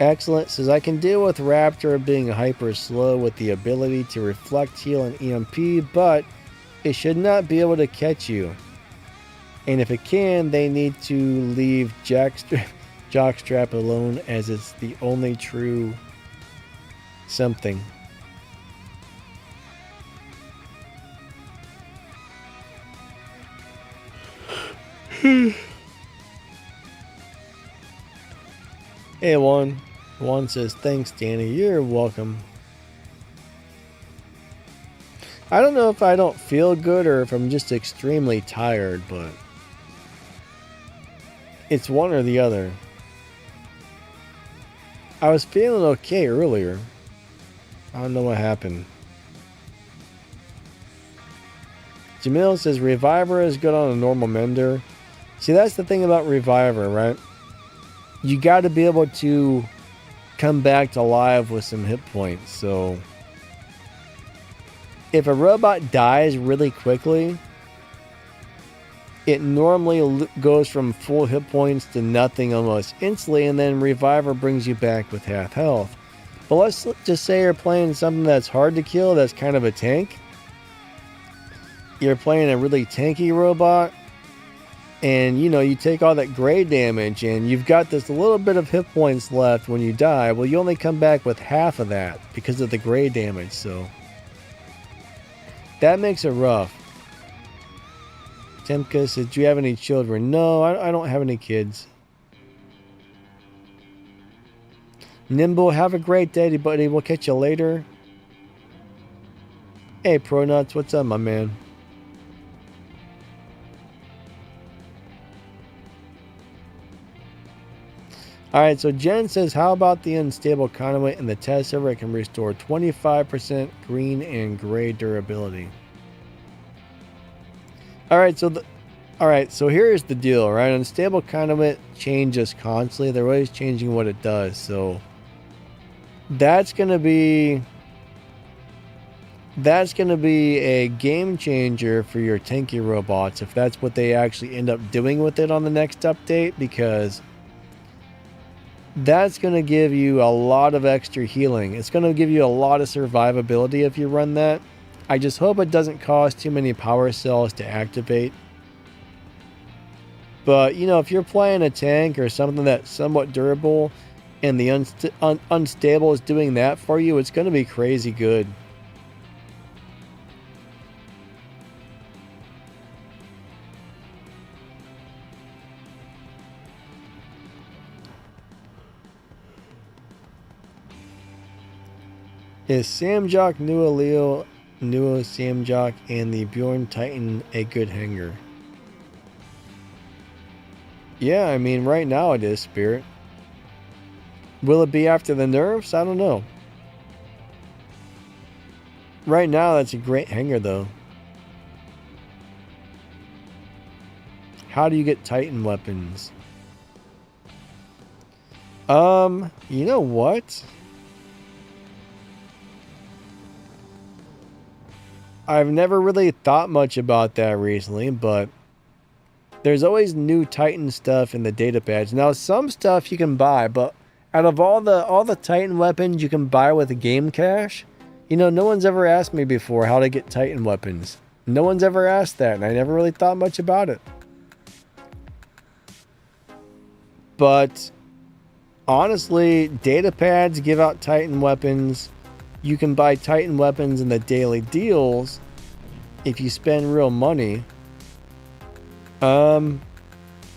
Excellent. Says, I can deal with Raptor being hyper slow with the ability to reflect, heal, and EMP, but it should not be able to catch you. And if it can, they need to leave Jockstrap alone, as it's the only true something. Hey, Juan. Juan says, thanks, Danny. You're welcome. I don't know if I don't feel good or if I'm just extremely tired, but it's one or the other. I was feeling okay earlier. I don't know what happened. Jamil says Reviver is good on a normal Mender. See, that's the thing about Reviver, right? You got to be able to come back to life with some hit points. So if a robot dies really quickly, it normally goes from full hit points to nothing almost instantly, and then Reviver brings you back with half health. But let's just say you're playing something that's hard to kill, that's kind of a tank. You're playing a really tanky robot, and you take all that gray damage, and you've got this little bit of hit points left when you die. Well, you only come back with half of that because of the gray damage, so that makes it rough. Temka says, do you have any children? No, I don't have any kids. Nimble, have a great day, buddy. We'll catch you later. Hey, Pronuts, what's up, my man? Alright, so Jen says, how about the unstable conduit in the test server? It can restore 25% green and gray durability. Alright, so here's the deal, right? Unstable conduit changes constantly. They're always changing what it does, so that's gonna be a game changer for your tanky robots if that's what they actually end up doing with it on the next update, because that's going to give you a lot of extra healing. It's going to give you a lot of survivability if you run that. I just hope it doesn't cost too many power cells to activate. But, if you're playing a tank or something that's somewhat durable and the unstable is doing that for you, it's going to be crazy good. Is Samjock, Nua Leo, Nua Samjock, and the Bjorn Titan a good hanger? Yeah, I mean, right now it is, Spirit. Will it be after the nerfs? I don't know. Right now, that's a great hanger, though. How do you get Titan weapons? You know what? I've never really thought much about that recently, but there's always new Titan stuff in the data patch. Now, some stuff you can buy, but out of all the Titan weapons you can buy with a game cache, no one's ever asked me before how to get Titan weapons. No one's ever asked that, and I never really thought much about it. But honestly, data pads give out Titan weapons. You can buy Titan weapons in the daily deals if you spend real money. Man,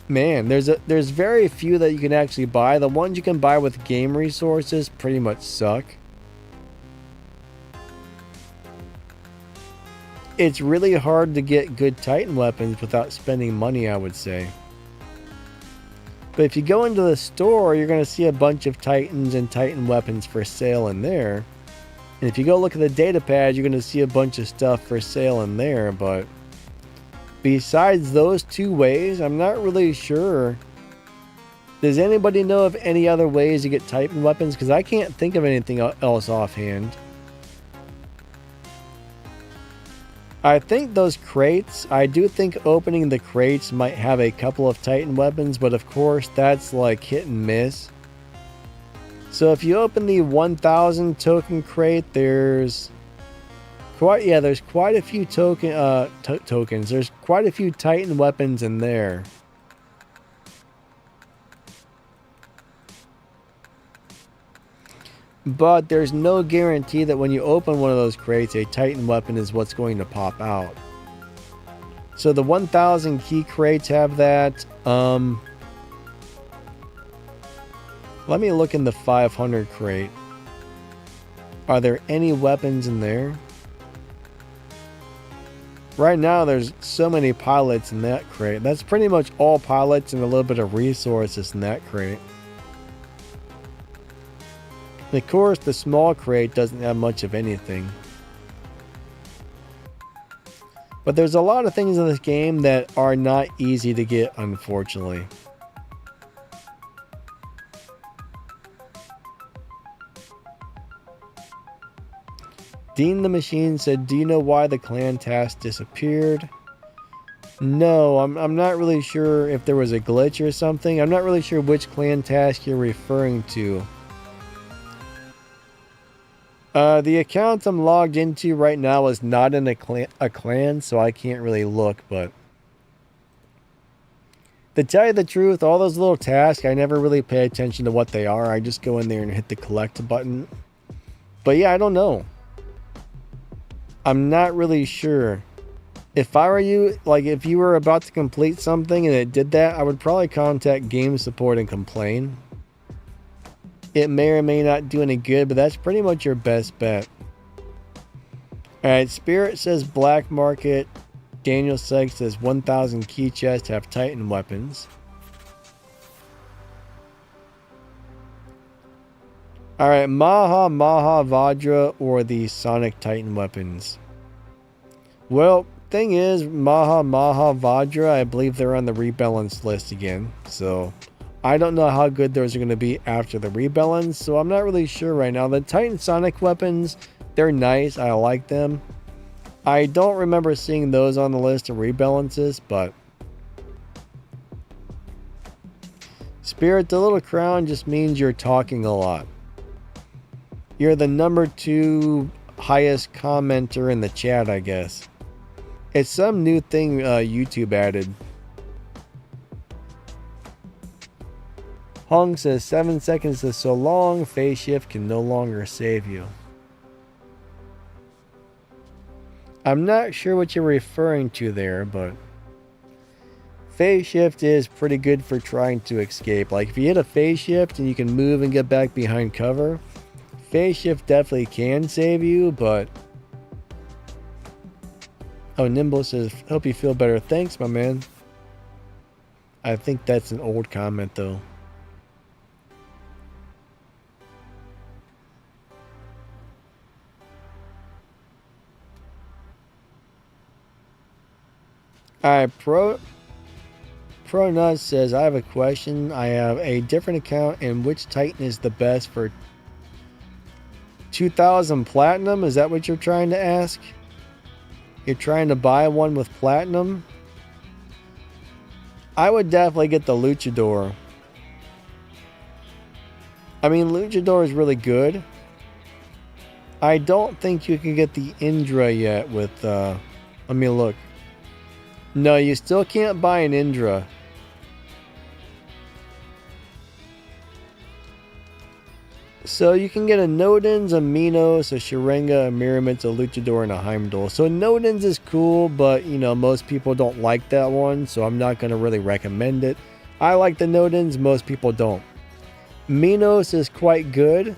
there's very few that you can actually buy. The ones you can buy with game resources pretty much suck. It's really hard to get good Titan weapons without spending money, I would say. But if you go into the store, you're going to see a bunch of Titans and Titan weapons for sale in there. And if you go look at the data pad, you're going to see a bunch of stuff for sale in there. But besides those two ways, I'm not really sure. Does anybody know of any other ways to get Titan weapons? Because I can't think of anything else offhand. I think those crates, I do think opening the crates might have a couple of Titan weapons, but of course that's like hit and miss. So if you open the 1000 token crate, there's quite a few tokens. There's quite a few Titan weapons in there. But there's no guarantee that when you open one of those crates, a Titan weapon is what's going to pop out. So the 1000 key crates have that. Let me look in the 500 crate. Are there any weapons in there? Right now, there's so many pilots in that crate. That's pretty much all pilots and a little bit of resources in that crate. And of course, the small crate doesn't have much of anything. But there's a lot of things in this game that are not easy to get, unfortunately. Dean the Machine said, do you know why the clan task disappeared? No, I'm not really sure if there was a glitch or something. I'm not really sure which clan task you're referring to. The account I'm logged into right now is not in a clan, so I can't really look, but to tell you the truth, all those little tasks, I never really pay attention to what they are. I just go in there and hit the collect button. But yeah, I don't know. I'm not really sure. If I were you, like if you were about to complete something and it did that, I would probably contact game support and complain. It may or may not do any good, but that's pretty much your best bet. Alright, Spirit says black market. Daniel Seg says 1,000 key chests have Titan weapons. Alright, Maha Vajra or the Sonic Titan weapons. Well, thing is, Maha Vajra, I believe they're on the rebalance list again. So, I don't know how good those are going to be after the rebalance. So, I'm not really sure right now. The Titan Sonic weapons, they're nice. I like them. I don't remember seeing those on the list of rebalances, but Spirit, the little crown just means you're talking a lot. You're the number 2 highest commenter in the chat, I guess. It's some new thing YouTube added. Hong says 7 seconds is so long, phase shift can no longer save you. I'm not sure what you're referring to there, but phase shift is pretty good for trying to escape. Like if you hit a phase shift and you can move and get back behind cover, phase shift definitely can save you, but oh, Nimble says, hope you feel better. Thanks, my man. I think that's an old comment though. Alright, Pro Nuts says, I have a question. I have a different account, and which Titan is the best for 2,000 platinum? Is that what you're trying to ask? You're trying to buy one with platinum? I would definitely get the Luchador. I mean, Luchador is really good. I don't think you can get the Indra yet with, let me look. No, you still can't buy an Indra. So you can get a Nodens, a Minos, a Sharinga, a Miramitz, a Luchador, and a Heimdall. So Nodens is cool, but you know, most people don't like that one, so I'm not going to really recommend it. I like the Nodens, most people don't. Minos is quite good.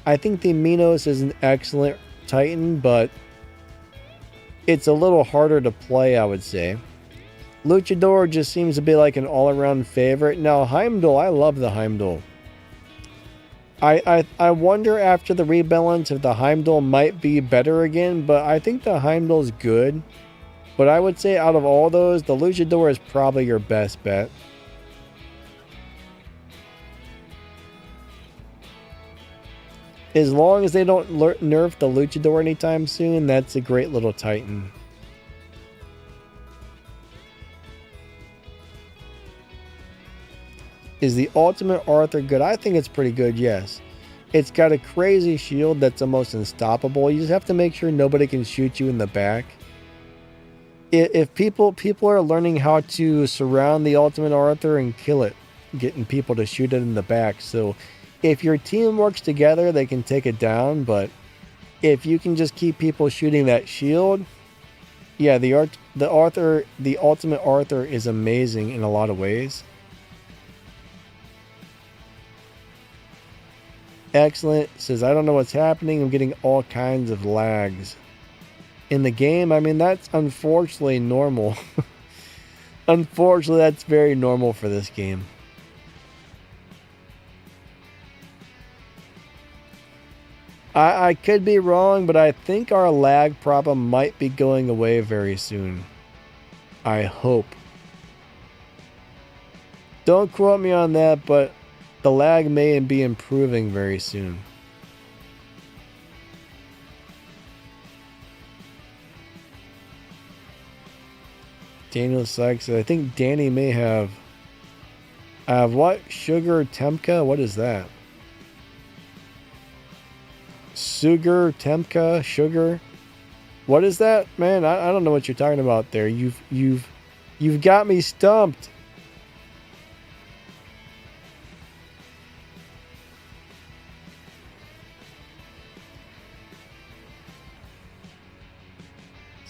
I think the Minos is an excellent Titan, but it's a little harder to play, I would say. Luchador just seems to be like an all-around favorite. Now, Heimdall, I love the Heimdall. I wonder after the rebalance if the Heimdall might be better again, but I think the Heimdall's good. But I would say out of all those, the Luchador is probably your best bet. As long as they don't nerf the Luchador anytime soon, that's a great little Titan. Is the Ultimate Arthur good? I think it's pretty good, yes. It's got a crazy shield that's almost unstoppable. You just have to make sure nobody can shoot you in the back. If people are learning how to surround the Ultimate Arthur and kill it, getting people to shoot it in the back. So if your team works together, they can take it down. But if you can just keep people shooting that shield, yeah, the Ultimate Arthur is amazing in a lot of ways. Excellent. Says, I don't know what's happening. I'm getting all kinds of lags in the game. I mean, that's unfortunately normal. Unfortunately, that's very normal for this game. I could be wrong, but I think our lag problem might be going away very soon. I hope. Don't quote me on that, but the lag may be improving very soon. Daniel Sykes, I think Danny may have... I have what? Sugar Temka? What is that? Sugar Temka? Sugar? What is that, man? I don't know what you're talking about there. You've got me stumped.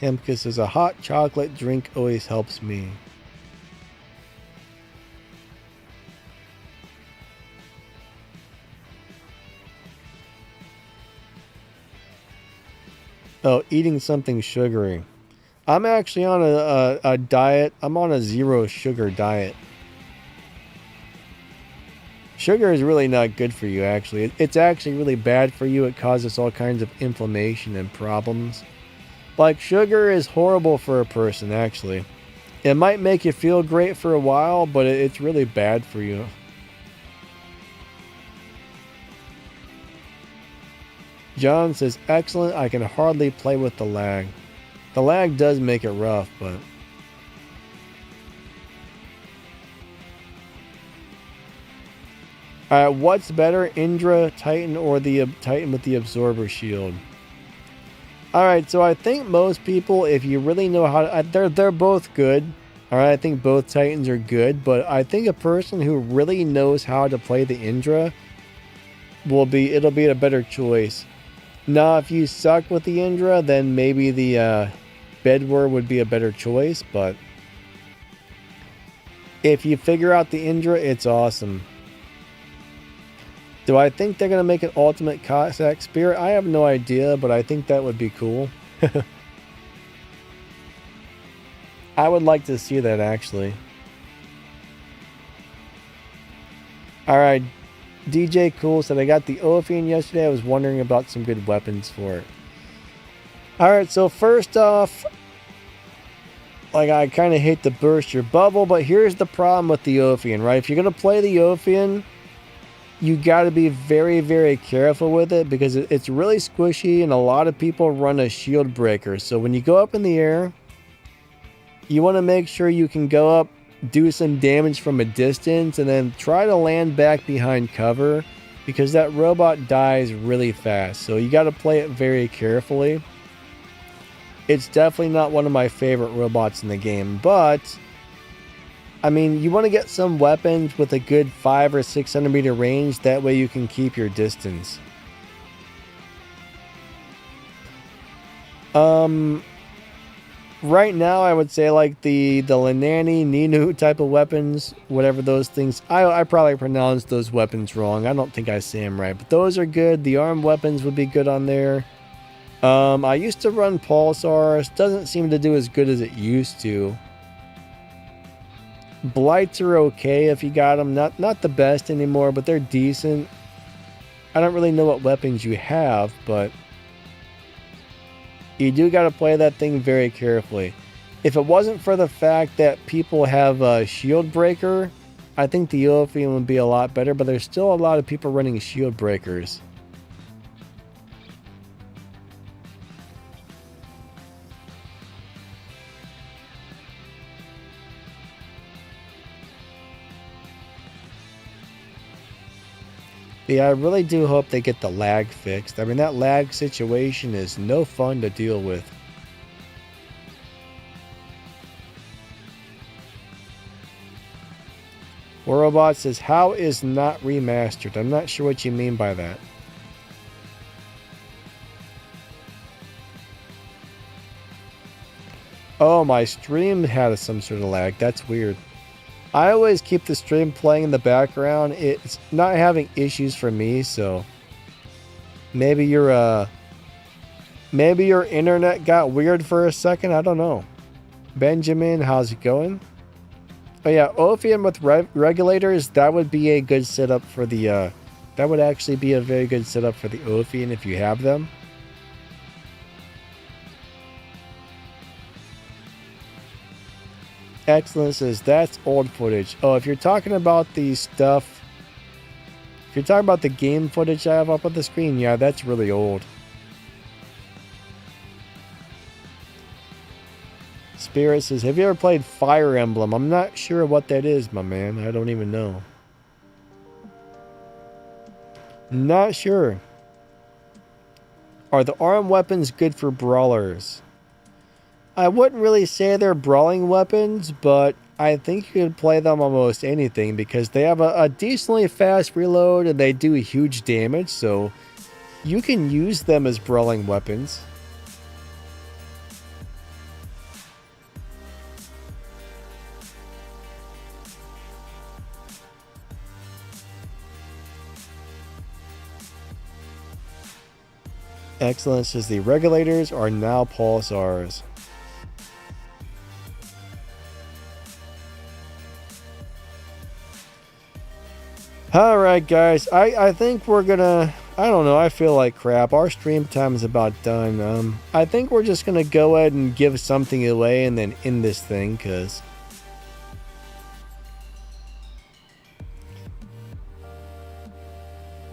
Temka says a hot chocolate drink always helps me. Oh, eating something sugary. I'm actually on a diet. I'm on a 0 sugar diet. Sugar is really not good for you, actually. It's actually really bad for you. It causes all kinds of inflammation and problems. Like, sugar is horrible for a person, actually. It might make you feel great for a while, but it's really bad for you. John says, excellent, I can hardly play with the lag. The lag does make it rough, but... Alright, what's better, Indra, Titan, or the Titan with the Absorber Shield? Alright, so I think most people, if you really know how to... They're both good. Alright, I think both Titans are good, but I think a person who really knows how to play the Indra it'll be a better choice. Now, if you suck with the Indra, then maybe the Bedwar would be a better choice, but if you figure out the Indra, it's awesome. Do I think they're going to make an ultimate Cossack Spirit? I have no idea, but I think that would be cool. I would like to see that, actually. Alright, DJ Cool said, I got the Ophion yesterday. I was wondering about some good weapons for it. Alright, so first off, like, I kind of hate to burst your bubble, but here's the problem with the Ophion, right? If you're going to play the Ophion, you got to be very, very careful with it because it's really squishy and a lot of people run a shield breaker. So when you go up in the air, you want to make sure you can go up, do some damage from a distance, and then try to land back behind cover because that robot dies really fast. So you got to play it very carefully. It's definitely not one of my favorite robots in the game, but I mean, you want to get some weapons with a good 500 or 600 meter range. That way you can keep your distance. Right now, I would say like the Linani, Ninu type of weapons, whatever those things. I probably pronounced those weapons wrong. I don't think I say them right, but those are good. The armed weapons would be good on there. I used to run Pulsars. Doesn't seem to do as good as it used to. Blights are okay if you got them. Not the best anymore, but they're decent. I don't really know what weapons you have, but you do got to play that thing very carefully. If it wasn't for the fact that people have a shield breaker, I think the Ophion would be a lot better, but there's still a lot of people running shield breakers. Yeah, I really do hope they get the lag fixed. I mean, that lag situation is no fun to deal with. Warrobot says, how is not remastered? I'm not sure what you mean by that. Oh, my stream had some sort of lag. That's weird. I always keep the stream playing in the background. It's not having issues for me, so maybe your internet got weird for a second. I don't know. Benjamin, how's it going? Oh yeah, Ophion with regulators, that would be a good setup for the That would actually be a very good setup for the Ophion if you have them. Excellent says that's old footage. Oh, if you're talking about the stuff, if you're talking about the game footage I have up on the screen, yeah, that's really old. Spirit says, have you ever played Fire Emblem? I'm not sure what that is, my man. I don't even know. Not sure. Are the arm weapons good for brawlers? I wouldn't really say they're brawling weapons, but I think you could play them almost anything because they have a decently fast reload and they do huge damage, so you can use them as brawling weapons. Excellent says the regulators are now pulsars. Alright guys, I think we're gonna, I don't know, I feel like crap. Our stream time is about done. I think we're just gonna go ahead and give something away and then end this thing, because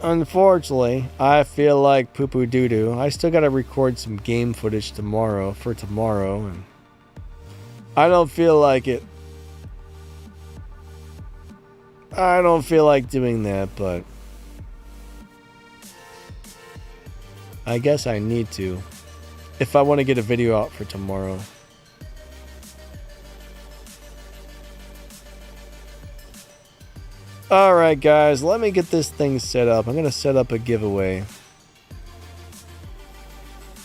unfortunately, I feel like poo-poo doo-doo. I still gotta record some game footage tomorrow, and I don't feel like it. I don't feel like doing that, but I guess I need to if I want to get a video out for tomorrow. Alright guys, let me get this thing set up. I'm going to set up a giveaway.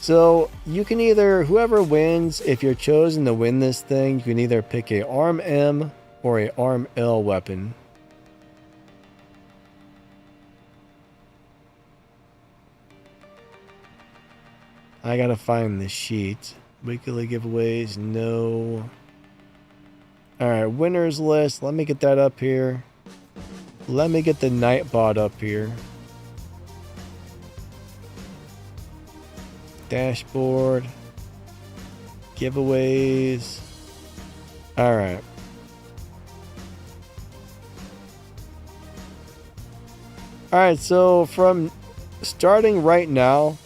So you can either, whoever wins, if you're chosen to win this thing, you can either pick a Arm M or a Arm L weapon. I gotta find the sheet. Weekly giveaways, no. Alright, winners list. Let me get that up here. Let me get the Nightbot up here. Dashboard. Giveaways. Alright. Alright, so from starting right now,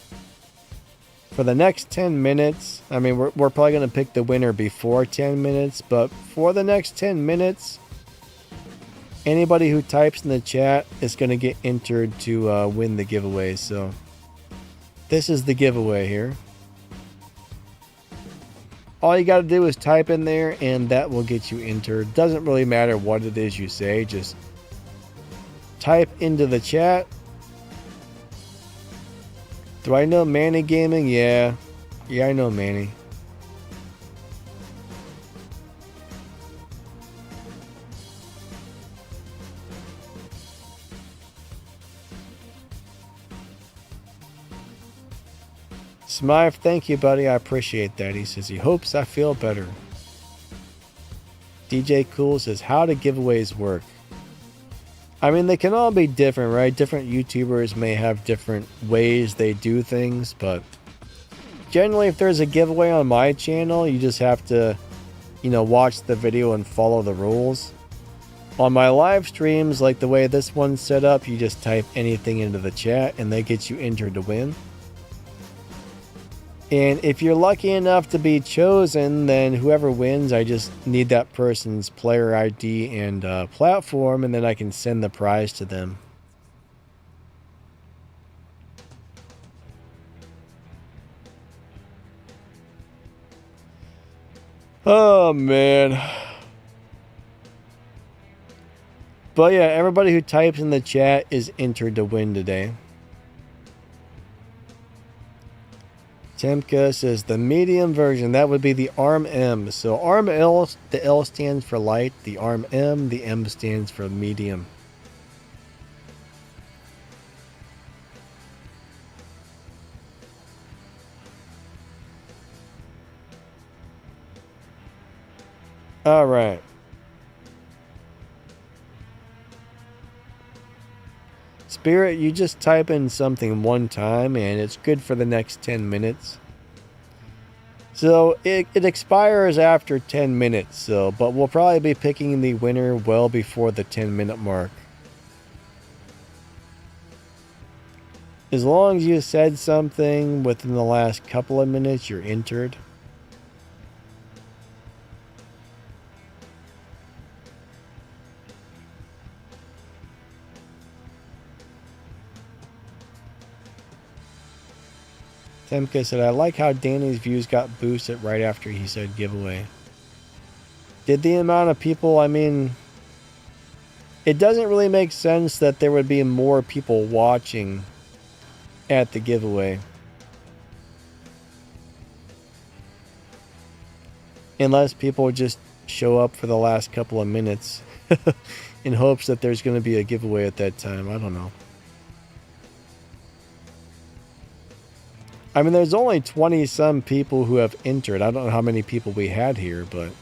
for the next 10 minutes, I mean, we're probably going to pick the winner before 10 minutes, but for the next 10 minutes, anybody who types in the chat is going to get entered to win the giveaway. So this is the giveaway here. All you got to do is type in there and that will get you entered. Doesn't really matter what it is you say, just type into the chat. Do I know Manny Gaming? Yeah. Yeah, I know Manny. Smythe, thank you, buddy. I appreciate that. He says he hopes I feel better. DJ Cool says, how do giveaways work? I mean, they can all be different, right? Different YouTubers may have different ways they do things, but generally, if there's a giveaway on my channel, you just have to, you know, watch the video and follow the rules. On my live streams, like the way this one's set up, you just type anything into the chat and they get you entered to win. And if you're lucky enough to be chosen, then whoever wins, I just need that person's player ID and platform, and then I can send the prize to them. Oh, man. But yeah, everybody who types in the chat is entered to win today. Temka says the medium version, that would be the Arm M. So Arm L, the L stands for light, the Arm M, the M stands for medium. All right. Spirit, you just type in something one time and it's good for the next 10 minutes. So it expires after 10 minutes, but we'll probably be picking the winner well before the 10-minute mark. As long as you said something within the last couple of minutes, you're entered. Temka said, I like how Danny's views got boosted right after he said giveaway. Did the amount of people, I mean, it doesn't really make sense that there would be more people watching at the giveaway. Unless people just show up for the last couple of minutes in hopes that there's going to be a giveaway at that time. I don't know. I mean, there's only 20-some people who have entered. I don't know how many people we had here, but...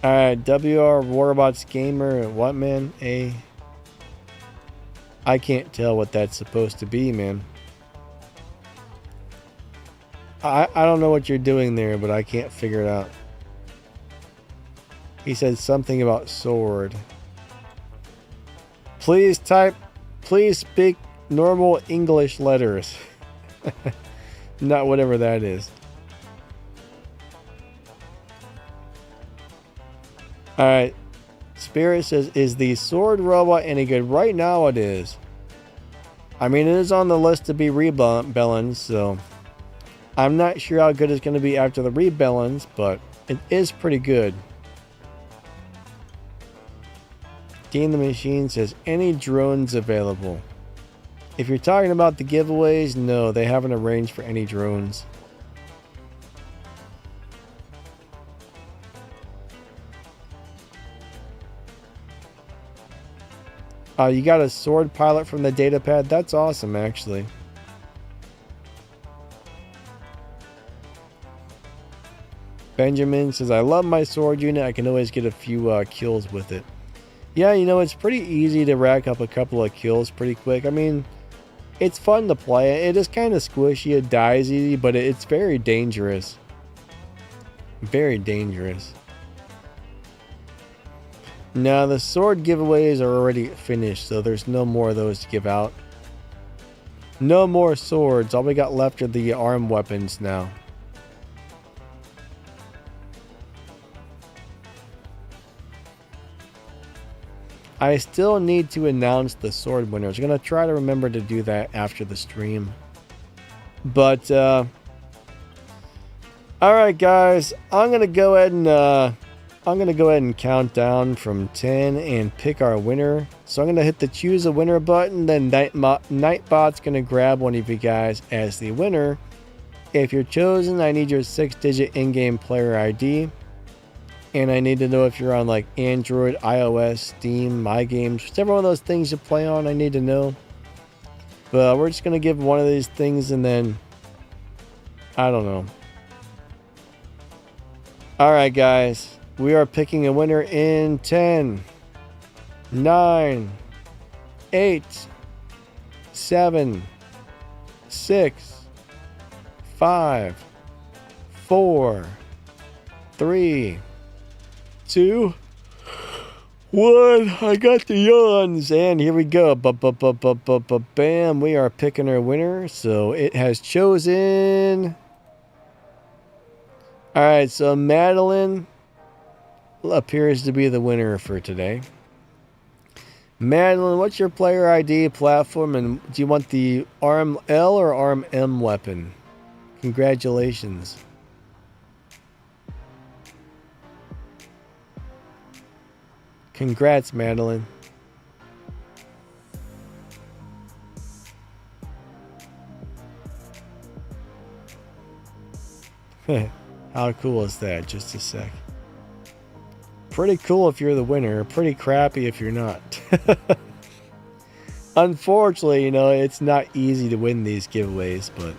Alright, WR Warbots Gamer, what, man? I can't tell what that's supposed to be, man. I don't know what you're doing there, but I can't figure it out. He said something about sword. Please speak normal English letters. Not whatever that is. Alright. Spirit says, is the sword robot any good? Right now it is. I mean, it is on the list to be rebalanced, so... I'm not sure how good it's going to be after the rebalance, but it is pretty good. Dean the Machine says, any drones available? If you're talking about the giveaways, no, they haven't arranged for any drones. You got a sword pilot from the data pad? That's awesome, actually. Benjamin says, I love my sword unit. I can always get a few kills with it. Yeah, you know, it's pretty easy to rack up a couple of kills pretty quick. I mean, it's fun to play. It is kind of squishy. It dies easy, but it's very dangerous. Very dangerous. Now, the sword giveaways are already finished, so there's no more of those to give out. No more swords. All we got left are the arm weapons now. I still need to announce the sword winners. I'm going to try to remember to do that after the stream. But, alright guys, I'm going to go ahead and count down from 10 and pick our winner. So I'm going to hit the choose a winner button, then Nightbot's going to grab one of you guys as the winner. If you're chosen, I need your 6-digit in-game player ID. And I need to know if you're on like Android, iOS, Steam, My Games, whichever one of those things you play on, I need to know. But we're just going to give one of these things and then, I don't know. Alright guys, we are picking a winner in 10, 9, 8, 7, 6, 5, 4, 3, 2, 1. I got the yawns, and here we go. Bam! We are picking our winner. So it has chosen. All right. So Madeline appears to be the winner for today. Madeline, what's your player ID, platform, and do you want the Arm L or Arm M weapon? Congratulations. Congrats, Madeline. How cool is that? Just a sec. Pretty cool if you're the winner. Pretty crappy if you're not. Unfortunately, you know, it's not easy to win these giveaways, but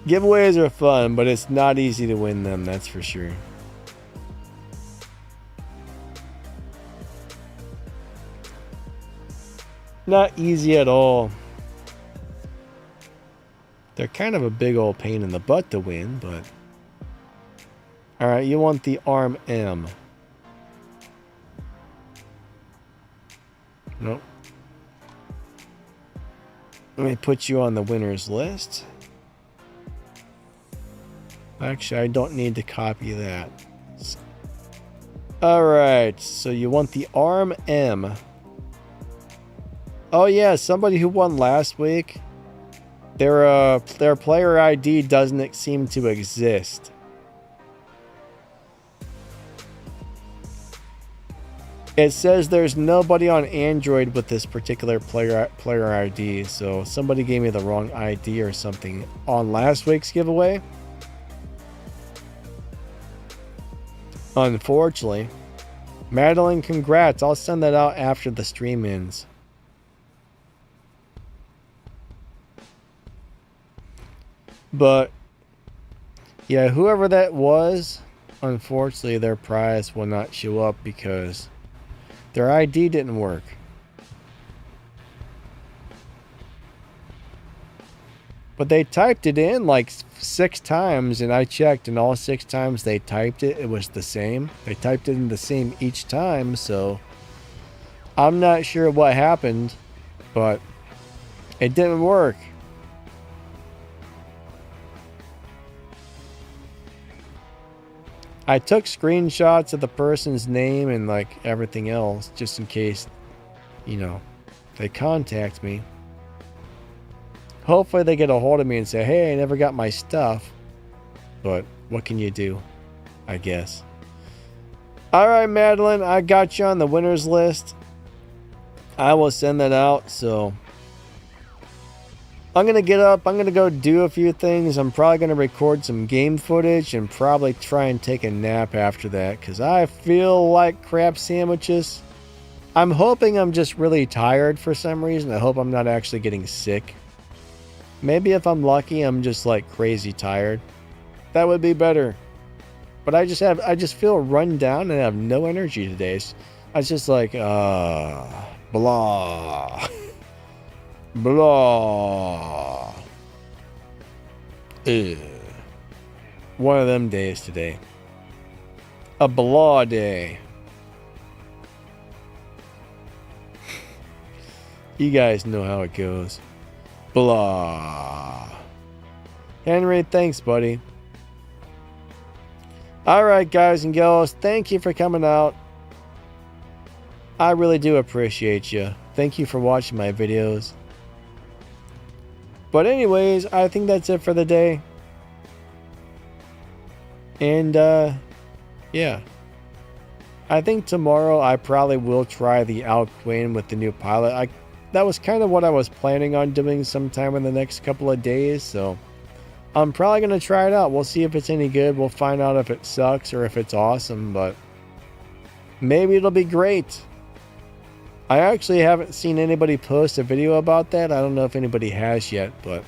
giveaways are fun, but it's not easy to win them, that's for sure. Not easy at all. They're kind of a big old pain in the butt to win, but... Alright, you want the arm M. Nope. Let me put you on the winners list. Actually, I don't need to copy that. Alright, so you want the arm M. Oh yeah, somebody who won last week, their player ID doesn't seem to exist. It says there's nobody on Android with this particular player ID, so somebody gave me the wrong ID or something on last week's giveaway. Unfortunately. Madeline, congrats. I'll send that out after the stream ends. But, yeah, whoever that was, unfortunately, their prize will not show up because their ID didn't work. But they typed it in like 6 times, and I checked, and all 6 times they typed it, it was the same. They typed it in the same each time, so I'm not sure what happened, but it didn't work. I took screenshots of the person's name and like everything else just in case, you know, they contact me. Hopefully they get a hold of me and say, hey, I never got my stuff. But what can you do? I guess. Alright, Madeline, I got you on the winners list. I will send that out, so I'm going to get up. I'm going to go do a few things. I'm probably going to record some game footage and probably try and take a nap after that because I feel like crab sandwiches. I'm hoping I'm just really tired for some reason. I hope I'm not actually getting sick. Maybe if I'm lucky, I'm just like crazy tired. That would be better. But I just feel run down and I have no energy today. I was just like, blah. Blah. Ugh. One of them days today. A blah day. You guys know how it goes. Blah. Henry, thanks, buddy. Alright, guys and girls, thank you for coming out. I really do appreciate you. Thank you for watching my videos. But anyways, I think that's it for the day. And, yeah. I think tomorrow I probably will try the Alcuin with the new pilot. That was kind of what I was planning on doing sometime in the next couple of days, so I'm probably going to try it out. We'll see if it's any good. We'll find out if it sucks or if it's awesome, but maybe it'll be great. I actually haven't seen anybody post a video about that. I don't know if anybody has yet, but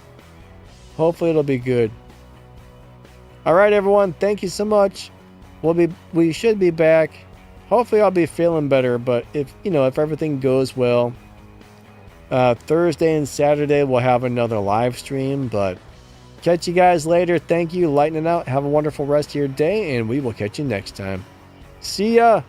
hopefully it'll be good. All right, everyone. Thank you so much. We should be back. Hopefully I'll be feeling better, but if everything goes well, Thursday and Saturday we'll have another live stream, but catch you guys later. Thank you. Lightning out. Have a wonderful rest of your day, and we will catch you next time. See ya.